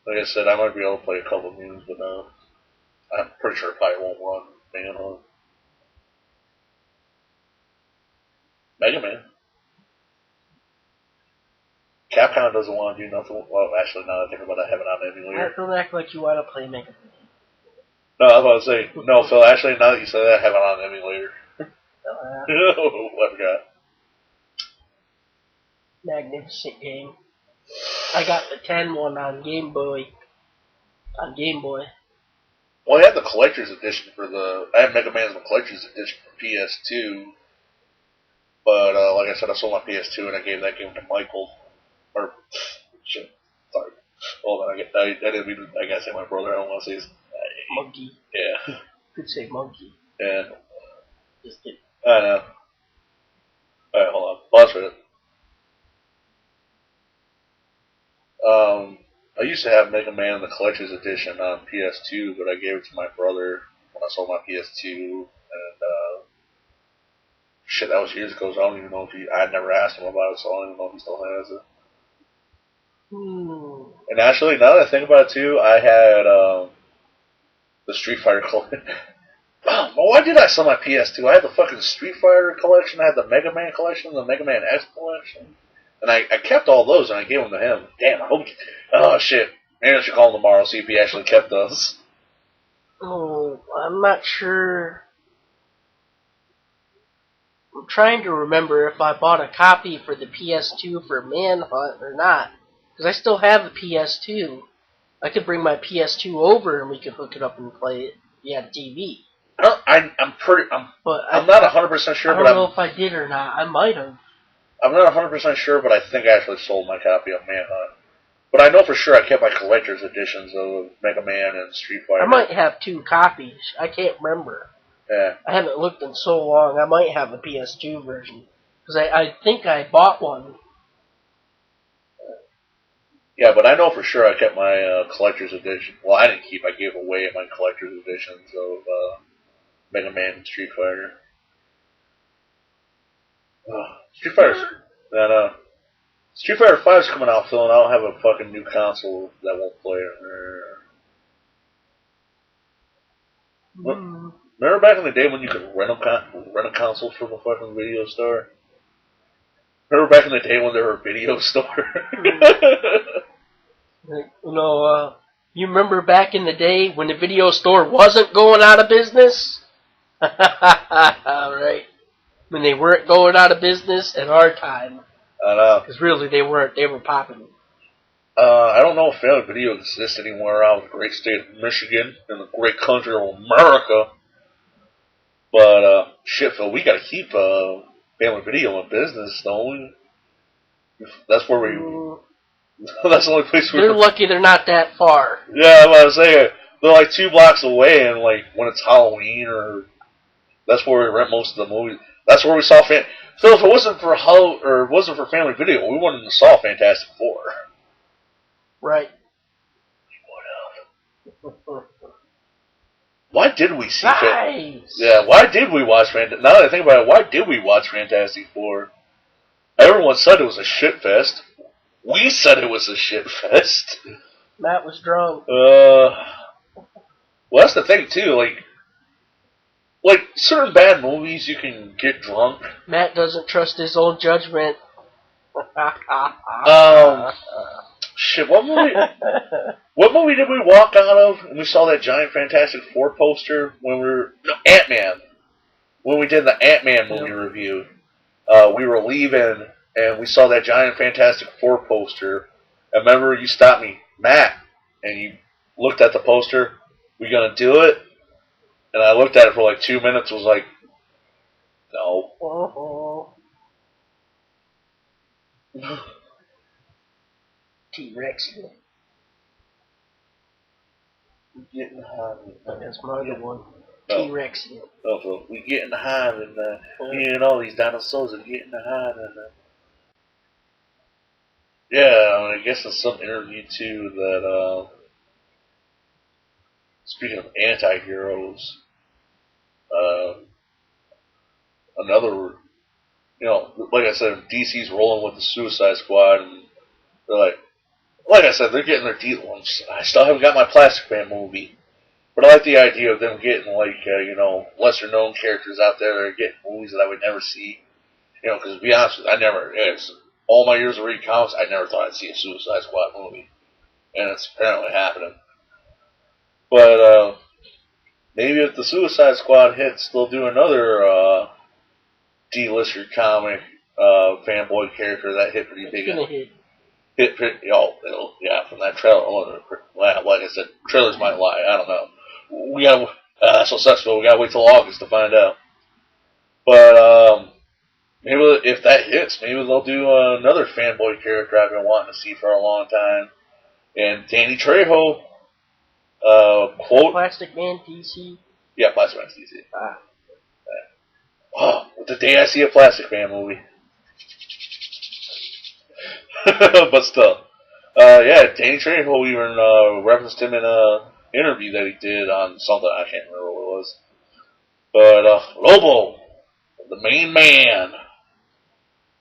Like I said, I might be able to play a couple of games, but I'm pretty sure it probably won't run Manhunt. Mega Man. Capcom doesn't want to do nothing. Well, actually, now that I think about it, I have it on emulator. Don't act like you want to play Mega Man. No, I was about to say, no, Phil, actually, now that you say that, I have it on emulator. I forgot. Magnificent game. I got the 10 one on Game Boy. Well, I had the collector's edition I had Mega Man in the collector's edition for PS2. But, like I said, I sold my PS2 and I gave that game to Michael. Or, shit, sorry. Hold on, I didn't mean to, I gotta say my brother, I don't want to say his Monkey. Yeah. Could say Monkey. Yeah. Just kidding. I know. Alright, hold on. Pause for it. I used to have Mega Man in the collector's edition on PS2, but I gave it to my brother when I sold my PS2, and, shit, that was years ago, so I don't even know if I'd never asked him about it, so I don't even know if he still has it. And actually, now that I think about it too, I had, the Street Fighter collection. Well, why did I sell my PS2? I had the fucking Street Fighter collection, I had the Mega Man collection, the Mega Man X collection. And I kept all those and I gave them to him. Damn, I hope... Oh, shit. Maybe I should call him tomorrow, see if he actually kept those. Oh, I'm not sure. I'm trying to remember if I bought a copy for the PS2 for Manhunt or not. Because I still have the PS2. I could bring my PS2 over and we could hook it up and play it via TV. I'm not 100% sure, I don't know if I did or not. I might have. I'm not 100% sure, but I think I actually sold my copy of Manhunt. But I know for sure I kept my collector's editions of Mega Man and Street Fighter. I might have 2 copies. I can't remember. Yeah. I haven't looked in so long. I might have a PS2 version. Because I think I bought one. Yeah, but I know for sure I kept my collector's edition. Well, I didn't keep. I gave away my collector's editions of Mega Man and Street Fighter. Street Fighter. Street Fighter 5 is coming out, Phil, and I don't have a fucking new console that won't play it. Remember back in the day when you could rent a console from a fucking video store? Remember back in the day when there were video stores? You remember back in the day when the video store wasn't going out of business? Right. When they weren't going out of business at our time. I know. Because really they weren't. They were popping. I don't know if Family Video exists anymore around the great state of Michigan and the great country of America. But shit, Phil, we gotta keep Family Video in business, don't we? That's where we. That's the only place They're lucky they're not that far. Yeah, I was saying they're like 2 blocks away, and like when it's Halloween, or that's where we rent most of the movies. That's where we saw Phil. If it wasn't for Family Video, we wouldn't have saw Fantastic Four. Right. Why did we see Nice. Yeah, why did we watch Fantastic? Now that I think about it, why did we watch Fantastic Four? Everyone said it was a shit fest. We said it was a shit fest. Matt was drunk. Well, that's the thing too. Like certain bad movies, you can get drunk. Matt doesn't trust his own judgment. Shit. What movie? What movie did we walk out of? And we saw that giant Fantastic Four poster when we were Ant-Man. When we did the Ant-Man movie review, we were leaving and we saw that giant Fantastic Four poster. And remember, you stopped me, Matt, and you looked at the poster. We gonna do it? And I looked at it for like 2 minutes. Was like, no. T-Rex. We getting high. That's my other one. No. T-Rex. So we getting high, and me and all these dinosaurs are getting high, and yeah, I guess in some interview too that speaking of anti-heroes, another, like I said, DC's rolling with the Suicide Squad, and they're like I said, they're getting their deal. I still haven't got my Plastic Man movie, but I like the idea of them getting lesser known characters out there that are getting movies that I would never see. Because to be honest with you, all my years of reading comics, I never thought I'd see a Suicide Squad movie, and it's apparently happening. But maybe if the Suicide Squad hits, they'll do another D-lister comic fanboy character that hit pretty big. From that trailer. Like I said, trailers might lie. I don't know. We got that's so successful. We gotta wait till August to find out. But maybe if that hits, maybe they'll do another fanboy character I've been wanting to see for a long time. And Danny Trejo, quote Plastic Man DC. Yeah, Plastic Man DC. The day I see a Plastic Man movie. But still, Danny Trejo even referenced him in a interview that he did on something, I can't remember what it was. But Lobo, the main man,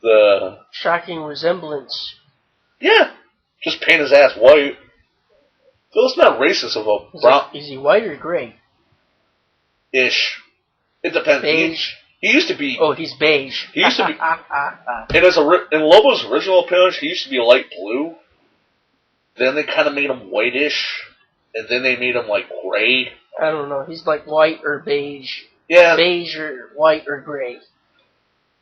the shocking resemblance. Yeah, just paint his ass white. So it's not racist of a brown. Is he white or gray? Ish. It depends. Beige. He used to be. Oh, he's beige. He used to be. In Lobo's original appearance, he used to be light blue. Then they kind of made him whitish, and then they made him like gray. I don't know. He's like white or beige. Yeah. Beige or white or gray.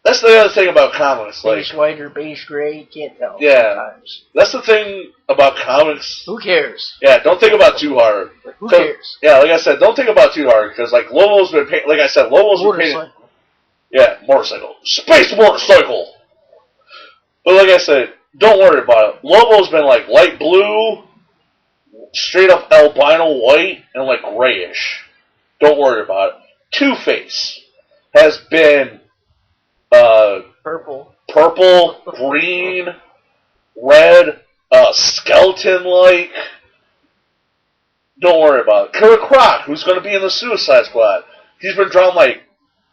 That's the other thing about comics. Beige white or beige gray. You can't tell. Yeah. Sometimes. That's the thing about comics. Who cares? Yeah, don't think about too hard. Who cares? Yeah, like I said, don't think about too hard, because like Lobo's been painted. Like I said, Lobo's been painted. Yeah, motorcycle. Space motorcycle! But like I said, don't worry about it. Lobo's been like light blue, straight up albino white, and like grayish. Don't worry about it. Two-Face has been purple, green, red, skeleton-like. Don't worry about it. Killer Croc, who's going to be in the Suicide Squad, he's been drawn like.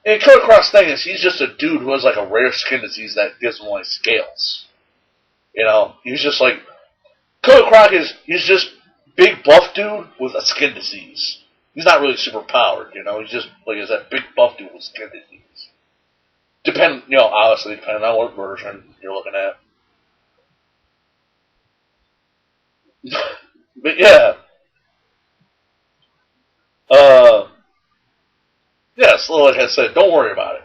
And Killer Croc's thing is he's just a dude who has like a rare skin disease that gives him like scales. He's just like Killer Croc he's just big buff dude with a skin disease. He's not really super powered, he's just like I said, big buff dude with skin disease. Obviously depending on what version you're looking at. But yeah. Yes, like I said, don't worry about it.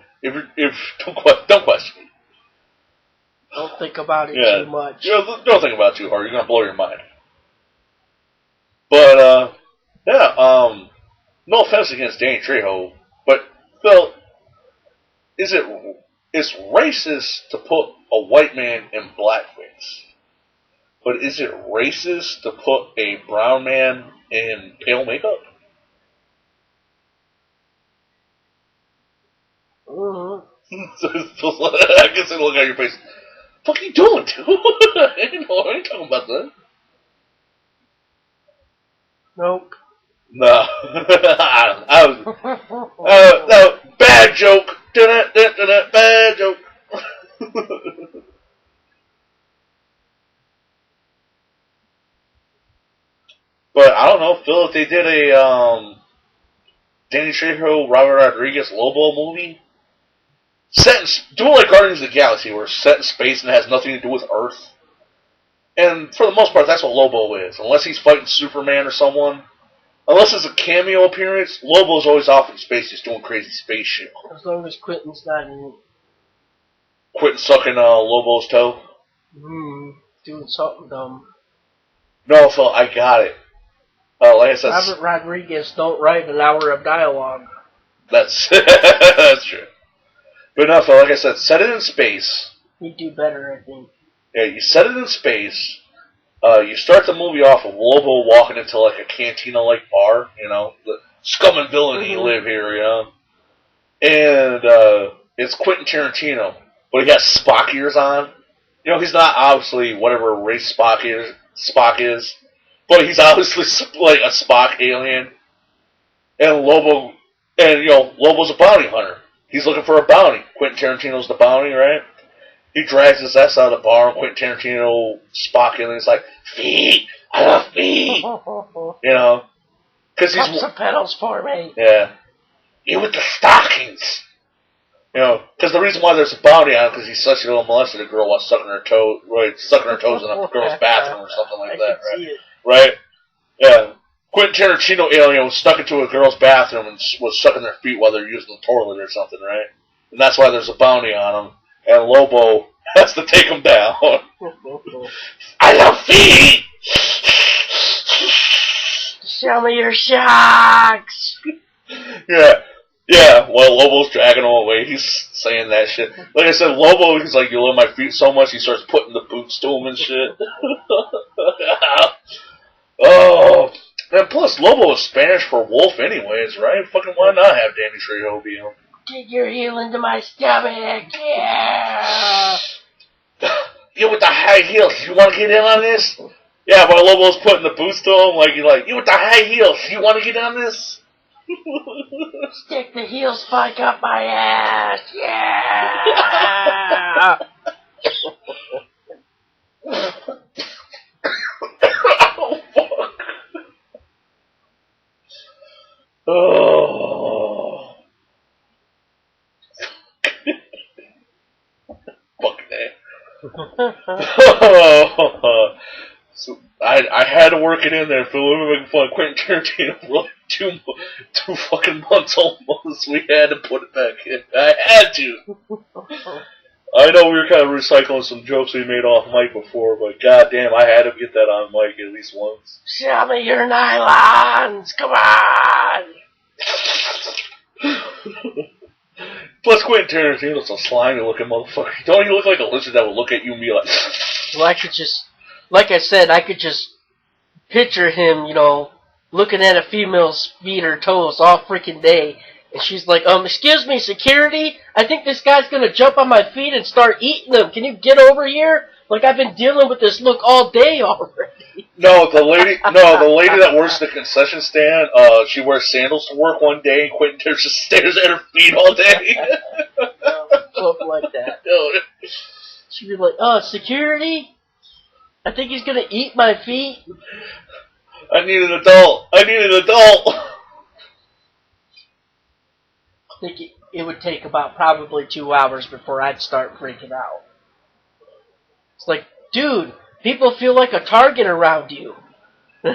Don't question it. Don't think about it too much. Don't think about it too hard. You're gonna blow your mind. But no offense against Danny Trejo, but Phil, it's racist to put a white man in blackface, but is it racist to put a brown man in pale makeup? Mm-hmm. I can see the look on your face. What the fuck you doing, dude? I ain't talking about that. Nope. No. I was, no, bad joke. Bad joke. But I don't know, Phil, if they did a Danny Trejo, Robert Rodriguez, Lobo movie, doing like Guardians of the Galaxy, where it's set in space and it has nothing to do with Earth. And for the most part, that's what Lobo is. Unless he's fighting Superman or someone. Unless it's a cameo appearance, Lobo's always off in space, just doing crazy space shit. As long as Quentin's not in it. Quentin sucking Lobo's toe? Doing something dumb. No, Phil, I got it. Like I said, Robert Rodriguez don't write an hour of dialogue. That's that's true. But no, Phil, like I said, set it in space. He'd do better, I think. Yeah, you set it in space. You start the movie off with Lobo walking into like a cantina-like bar, you know, the scum and villainy live here, you know. And it's Quentin Tarantino, but he got Spock ears on. You know, he's not obviously whatever race Spock is, but he's obviously like a Spock alien. And Lobo's a bounty hunter. He's looking for a bounty. Quentin Tarantino's the bounty, right? He drags his ass out of the bar, and Quentin Tarantino, Spock, and he's like, feet! I love feet! You know? Cause he's some pedals for me. Yeah. You with the stockings! You know, because the reason why there's a bounty on him, because he's such a little molested a girl while sucking her toes in a girl's bathroom or something like that, right? Right? Yeah. Quentin Tarantino alien was stuck into a girl's bathroom and was sucking their feet while they're using the toilet or something, right? And that's why there's a bounty on him. And Lobo has to take him down. I love feet! Show me your socks! Yeah, while Lobo's dragging him away, he's saying that shit. Like I said, Lobo, he's like, you love my feet so much, he starts putting the boots to him and shit. Oh, and plus, Lobo is Spanish for wolf anyways, right? Fucking why not have Danny Trejo be him? Dig your heel into my stomach, yeah! You with the high heels, you want to get in on this? Yeah, while Lobo's putting the boots to him, like, you're like, you with the high heels, you want to get in on this? Stick the heel spike up my ass, yeah! Oh, fuck. Oh. So I had to work it in there, Phil. We were making fun of Quentin Tarantino for like two fucking months almost. We had to put it back in. I had to. I know we were kind of recycling some jokes we made off mic before, but goddamn, I had to get that on mic at least once. Show me your nylons, come on! Plus, Quentin Tarantino's a slimy looking motherfucker. Don't you look like a lizard that would look at you and be like... Well, I could just, like I said, I could just picture him, you know, looking at a female's feet or toes all freaking day. And she's like, excuse me, security? I think this guy's gonna jump on my feet and start eating them. Can you get over here? Like, I've been dealing with this look all day already. No, the lady that works the concession stand, she wears sandals to work one day, and Quentin just stares at her feet all day. Something like that. She'd be like, security? I think he's gonna eat my feet. I need an adult. I think it would take about probably 2 hours before I'd start freaking out. It's like, dude, people feel like a target around you. No,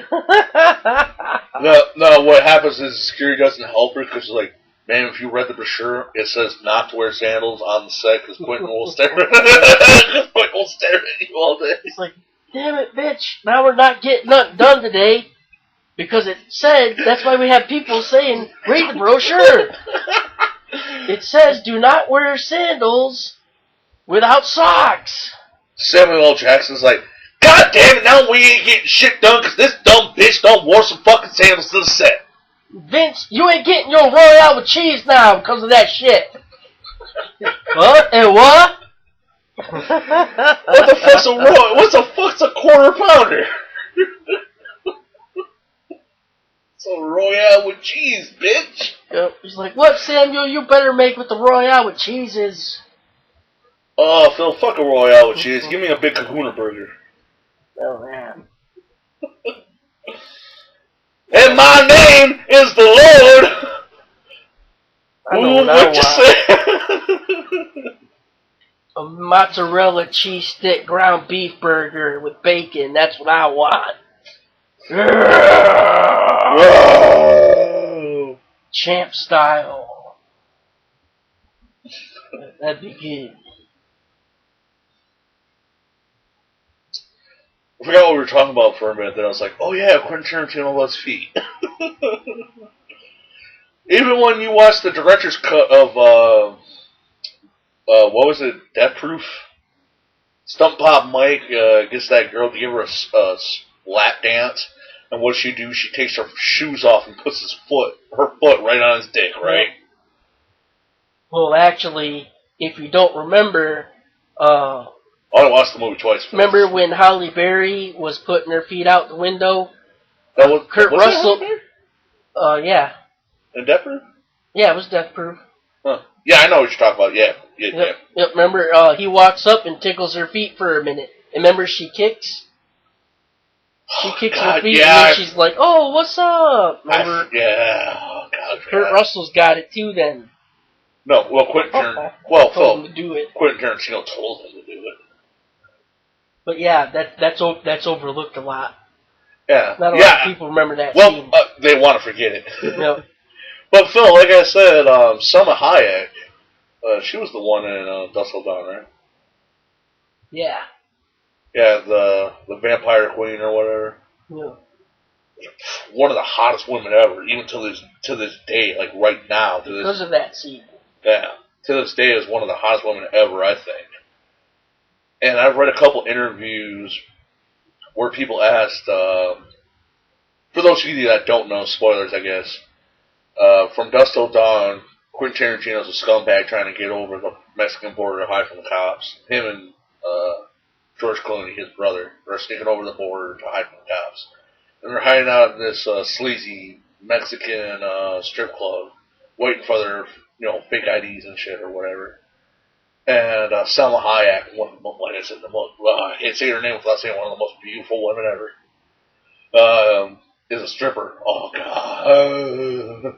what happens is security doesn't help her because, like, man, if you read the brochure, it says not to wear sandals on the set because Quentin will stare at you all day. It's like, damn it, bitch, now we're not getting nothing done today because it said, that's why we have people saying, read the brochure. It says do not wear sandals without socks. Samuel L. Jackson's like, God damn it, now we ain't getting shit done because this dumb bitch don't wore some fucking sandals to the set. Vince, you ain't getting your Royale with cheese now because of that shit. What? And what? What the fuck's a quarter pounder? It's a Royale with cheese, bitch. Yep. He's like, what, Samuel? You better make what the Royale with cheese is. Oh, Phil, fuck a Royale with cheese. Give me a big Kahuna burger. Oh, man. And my name is the Lord. I know what you say? A mozzarella cheese stick ground beef burger with bacon. That's what I want. Whoa. Champ style. That'd be good. I forgot what we were talking about for a minute. Then I was like, oh yeah, Quentin Tarantino loves feet. Even when you watch the director's cut of, what was it, Death Proof? Stunt Pop Mike gets that girl to give her a lap dance. And what does she do? She takes her shoes off and puts her foot right on his dick, right? Well, actually, if you don't remember, I watched the movie twice. Remember when Halle Berry was putting her feet out the window? That was Kurt was Russell. Yeah. In Death Proof? Yeah, it was Death Proof. Huh. Yeah, I know what you're talking about. Yeah. Yep. Remember, he walks up and tickles her feet for a minute. And remember, she kicks? She kicks her feet, and then she's like, oh, what's up? Remember? Oh, God. Kurt Russell's got it, too, then. No, well, Quentin told him to do it. Quentin Tarantino told him to do it. But yeah, that's overlooked a lot. Yeah. Not a lot of people remember that scene. Well, they want to forget it. Yep. But Phil, like I said, Selma Hayek, she was the one in Dusk Till Dawn, right? Yeah. Yeah, the vampire queen or whatever. Yeah. One of the hottest women ever, even to this day, like right now. Because of that scene. Yeah. To this day is one of the hottest women ever, I think. And I've read a couple interviews where people asked, for those of you that don't know, spoilers I guess, from Dusk Till Dawn, Quentin Tarantino's a scumbag trying to get over the Mexican border to hide from the cops. Him and George Clooney, his brother, are sneaking over the border to hide from the cops. And they're hiding out in this sleazy Mexican strip club, waiting for their fake IDs and shit or whatever. And Selma Hayek, like I said, I can't say her name without saying one of the most beautiful women ever, is a stripper. Oh, God.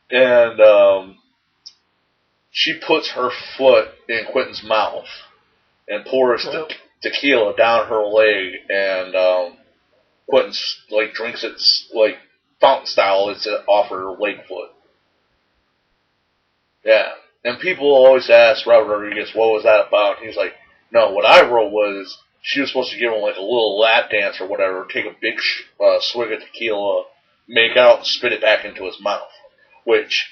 And she puts her foot in Quentin's mouth and pours tequila down her leg, and Quentin's drinks it fountain style. It's off her leg foot. Yeah. And people always ask Robert Rodriguez, what was that about? And he's like, no, what I wrote was she was supposed to give him a little lap dance or whatever, take a big swig of tequila, make out, and spit it back into his mouth. Which,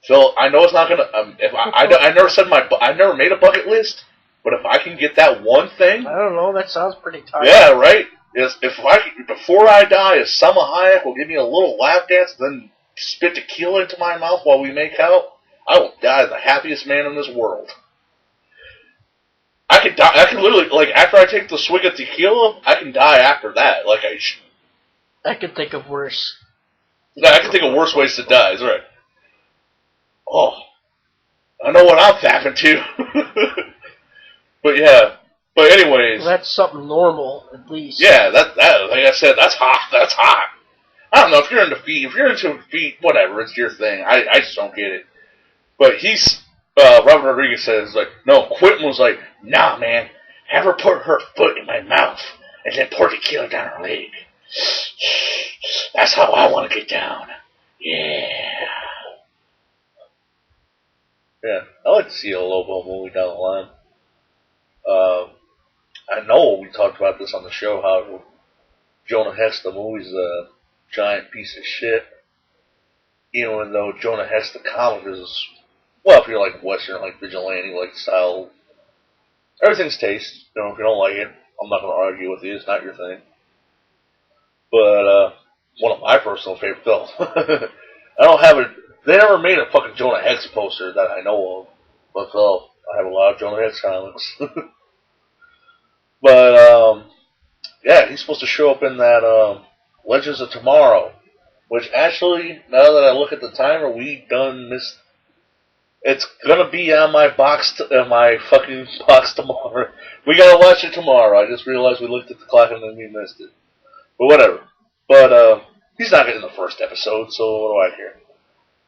Phil, I know it's not gonna. I never said I never made a bucket list, but if I can get that one thing, I don't know. That sounds pretty tight. Yeah, right. Before I die, if Selma Hayek will give me a little lap dance, then spit tequila into my mouth while we make out, I will die the happiest man in this world. I could die. I can literally, after I take the swig of tequila, I can die after that. I could think of worse. I can think of worse ways to die. That's right. Oh, I know what I'm fapping to. But yeah. But anyways. Well, that's something normal, at least. Yeah, that like I said, that's hot. That's hot. I don't know if you're into feet. If you're into feet, whatever, it's your thing. I just don't get it. But Robert Rodriguez says, no, Quentin was like, nah, man, have her put her foot in my mouth and then pour tequila down her leg. That's how I want to get down. Yeah. Yeah, I'd like to see a Lobo movie down the line. I know we talked about this on the show, how Jonah Hex, the movie's a giant piece of shit. even though Jonah Hex the comic is, well, if you're like Western, like vigilante, like style, everything's taste. You know, if you don't like it, I'm not going to argue with you. It's not your thing. But one of my personal favorite films. I don't have it. They never made a fucking Jonah Hex poster that I know of. But I have a lot of Jonah Hex comics. But yeah, he's supposed to show up in that Legends of Tomorrow. Which actually, now that I look at the timer, we done missed. It's gonna be on my my fucking box tomorrow. We gotta watch it tomorrow. I just realized we looked at the clock and then we missed it. But whatever. But he's not getting the first episode, so what do I care?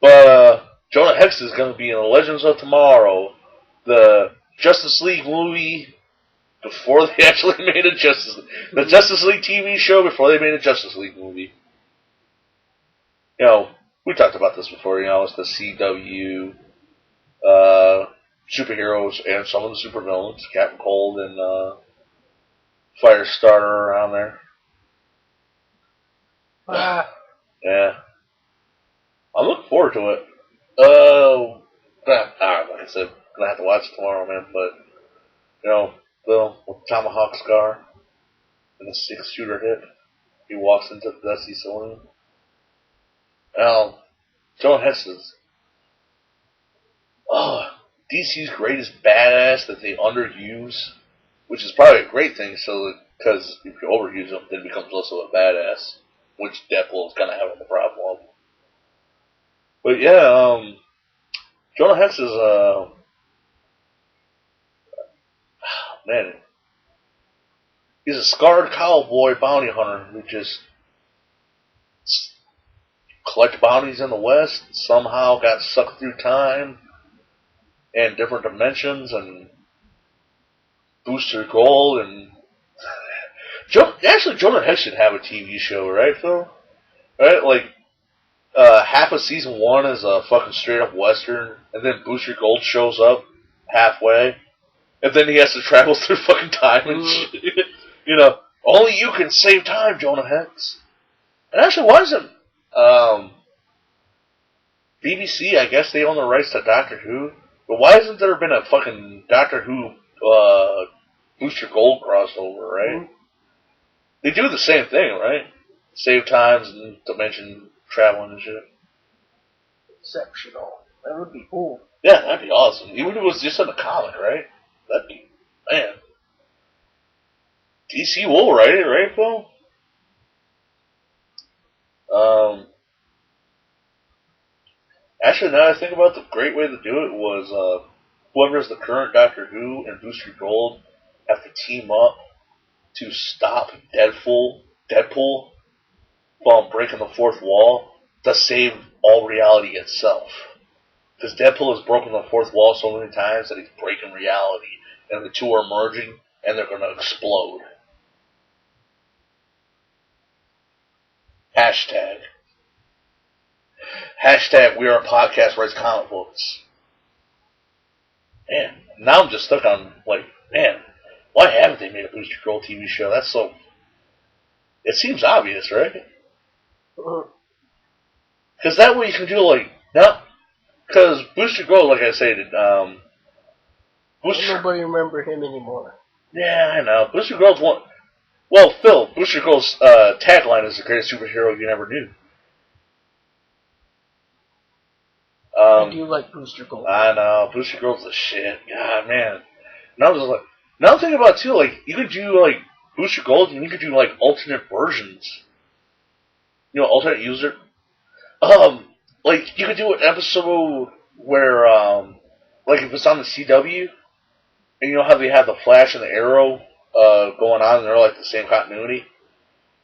But Jonah Hex is gonna be in the Legends of Tomorrow, the Justice League movie before they actually made the Justice League TV show before they made a Justice League movie. You know, we talked about this before. You know, it's the CW. Superheroes and some of the supervillains, Captain Cold and Firestarter around there. Yeah. I'm looking forward to it. Like I said, gonna have to watch it tomorrow, man. But you know, Bill with Tomahawk scar and a 6-shooter hit, he walks into the Dusty Saloon. Now, Jonah Hex is DC's greatest badass that they underuse, which is probably a great thing, so because if you overuse him, then he becomes less of a badass, which Deadpool is kind of having the problem of. But yeah, Jonah Hex is man, he's a scarred cowboy bounty hunter who just collects bounties in the West. Somehow got sucked through time and different dimensions and Booster Gold and actually Jonah Hex should have a TV show, right, Phil? Right, like half of season 1 is a fucking straight up Western, and then Booster Gold shows up halfway, and then he has to travel through fucking time and shit. You know, only you can save time, Jonah Hex. And actually, why isn't BBC? I guess they own the rights to Doctor Who. But why hasn't there been a fucking Doctor Who Booster Gold crossover, right? Mm-hmm. They do the same thing, right? Save times and dimension traveling and shit. Exceptional. That would be cool. Yeah, that'd be awesome. Even if it was just in a comic, right? That'd be, man. DC will write it, right, Phil? Actually, now that I think about it, the great way to do it was whoever's the current Doctor Who and Booster Gold have to team up to stop Deadpool from breaking the fourth wall to save all reality itself. Because Deadpool has broken the fourth wall so many times that he's breaking reality, and the two are merging, and they're going to explode. Hashtag we are a podcast writes comic books. Man, now I'm just stuck on, like, man, why haven't they made a Booster Gold TV show? That's so... It seems obvious, right? Because that way you can do, like, no. Because Booster Gold, like I said, nobody remember him anymore. Yeah, I know. Booster Gold's one... Well, Phil, Booster Gold's tagline is the greatest superhero you never knew. I do like Booster Gold. I know. Booster Gold's the shit. God, man. Now I'm just like... Now I'm thinking about, too, like, you could do, like, Booster Gold, and you could do, like, alternate versions. You know, alternate user. Like, you could do an episode where, like, if it's on the CW, and you know how they have the Flash and the Arrow going on, and they're, like, the same continuity?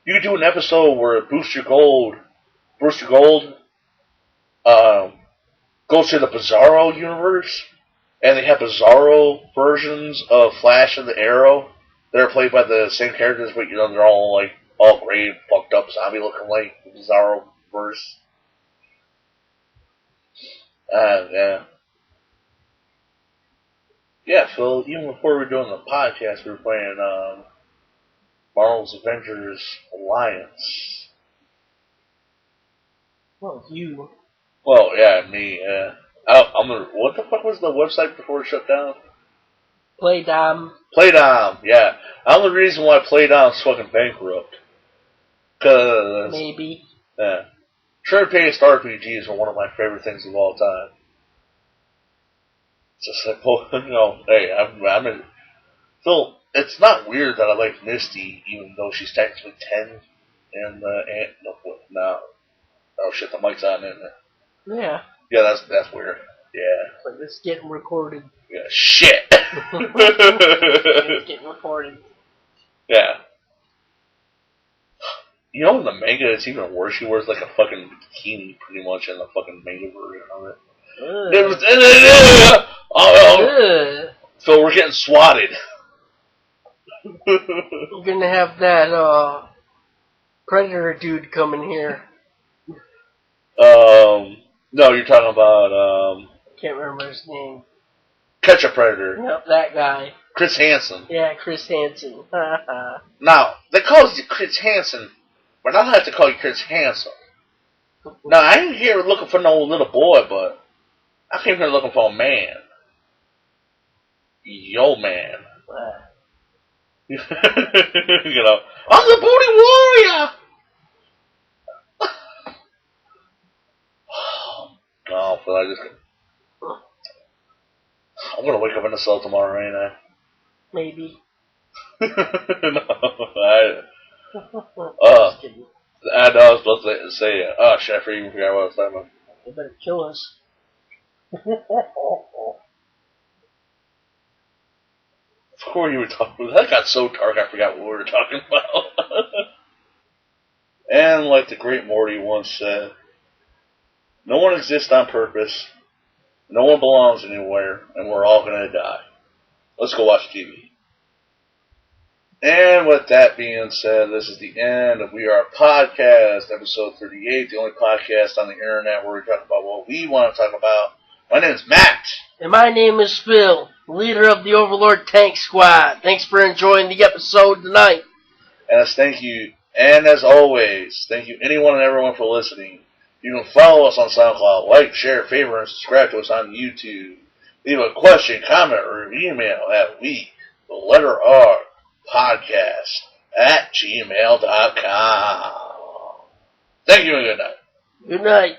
You could do an episode where Booster Gold goes to the Bizarro universe, and they have Bizarro versions of Flash and the Arrow that are played by the same characters, but, you know, they're all, like, all gray, fucked up, zombie-looking, like, Bizarro verse. Yeah. Yeah, Phil, even before we were doing the podcast, we were playing, Marvel's Avengers Alliance. Well, you Well, yeah, me. What the fuck was the website before it shut down? Playdom. Playdom, yeah. The only reason why Playdom's fucking bankrupt. Cause Maybe. yeah, turn-based RPGs are one of my favorite things of all time. It's just like, well, hey, I'm in. So it's not weird that I like Misty, even though she's technically 10. And no. Oh shit, the mic's on, isn't it? Yeah. Yeah, that's weird. Yeah. But it's getting recorded. Yeah. Shit. It's getting recorded. Yeah. You know in the manga it's even worse. She wears like a fucking bikini pretty much in the fucking manga version of it. So we're getting swatted. We're gonna have that Predator dude coming here. No, you're talking about Can't remember his name. Catch a Predator. Yep, that guy. Chris Hansen. Yeah, Chris Hansen. Now, they call you Chris Hansen, but I don't have to call you Chris Hansen. Now, I ain't here looking for no little boy, but I came here looking for a man. Yo, man. You know, I'm the booty warrior! Oh, but I'm gonna wake up in the cell tomorrow, ain't I? Maybe. No, Just kidding. I know I was supposed to say, oh shit, I even forgot what I was talking about. They better kill us. Before you were talking, that got so dark I forgot what we were talking about. And like the great Morty once said, no one exists on purpose, no one belongs anywhere, and we're all gonna die. Let's go watch TV. And with that being said, this is the end of We Are Podcast, episode 38, the only podcast on the internet where we talk about what we want to talk about. My name is Matt. And my name is Phil, leader of the Overlord Tank Squad. Thanks for enjoying the episode tonight. And thank you, and as always, thank you anyone and everyone for listening. You can follow us on SoundCloud, like, share, favorite, and subscribe to us on YouTube. Leave a question, comment, or email at podcast@gmail.com. Thank you and good night. Good night.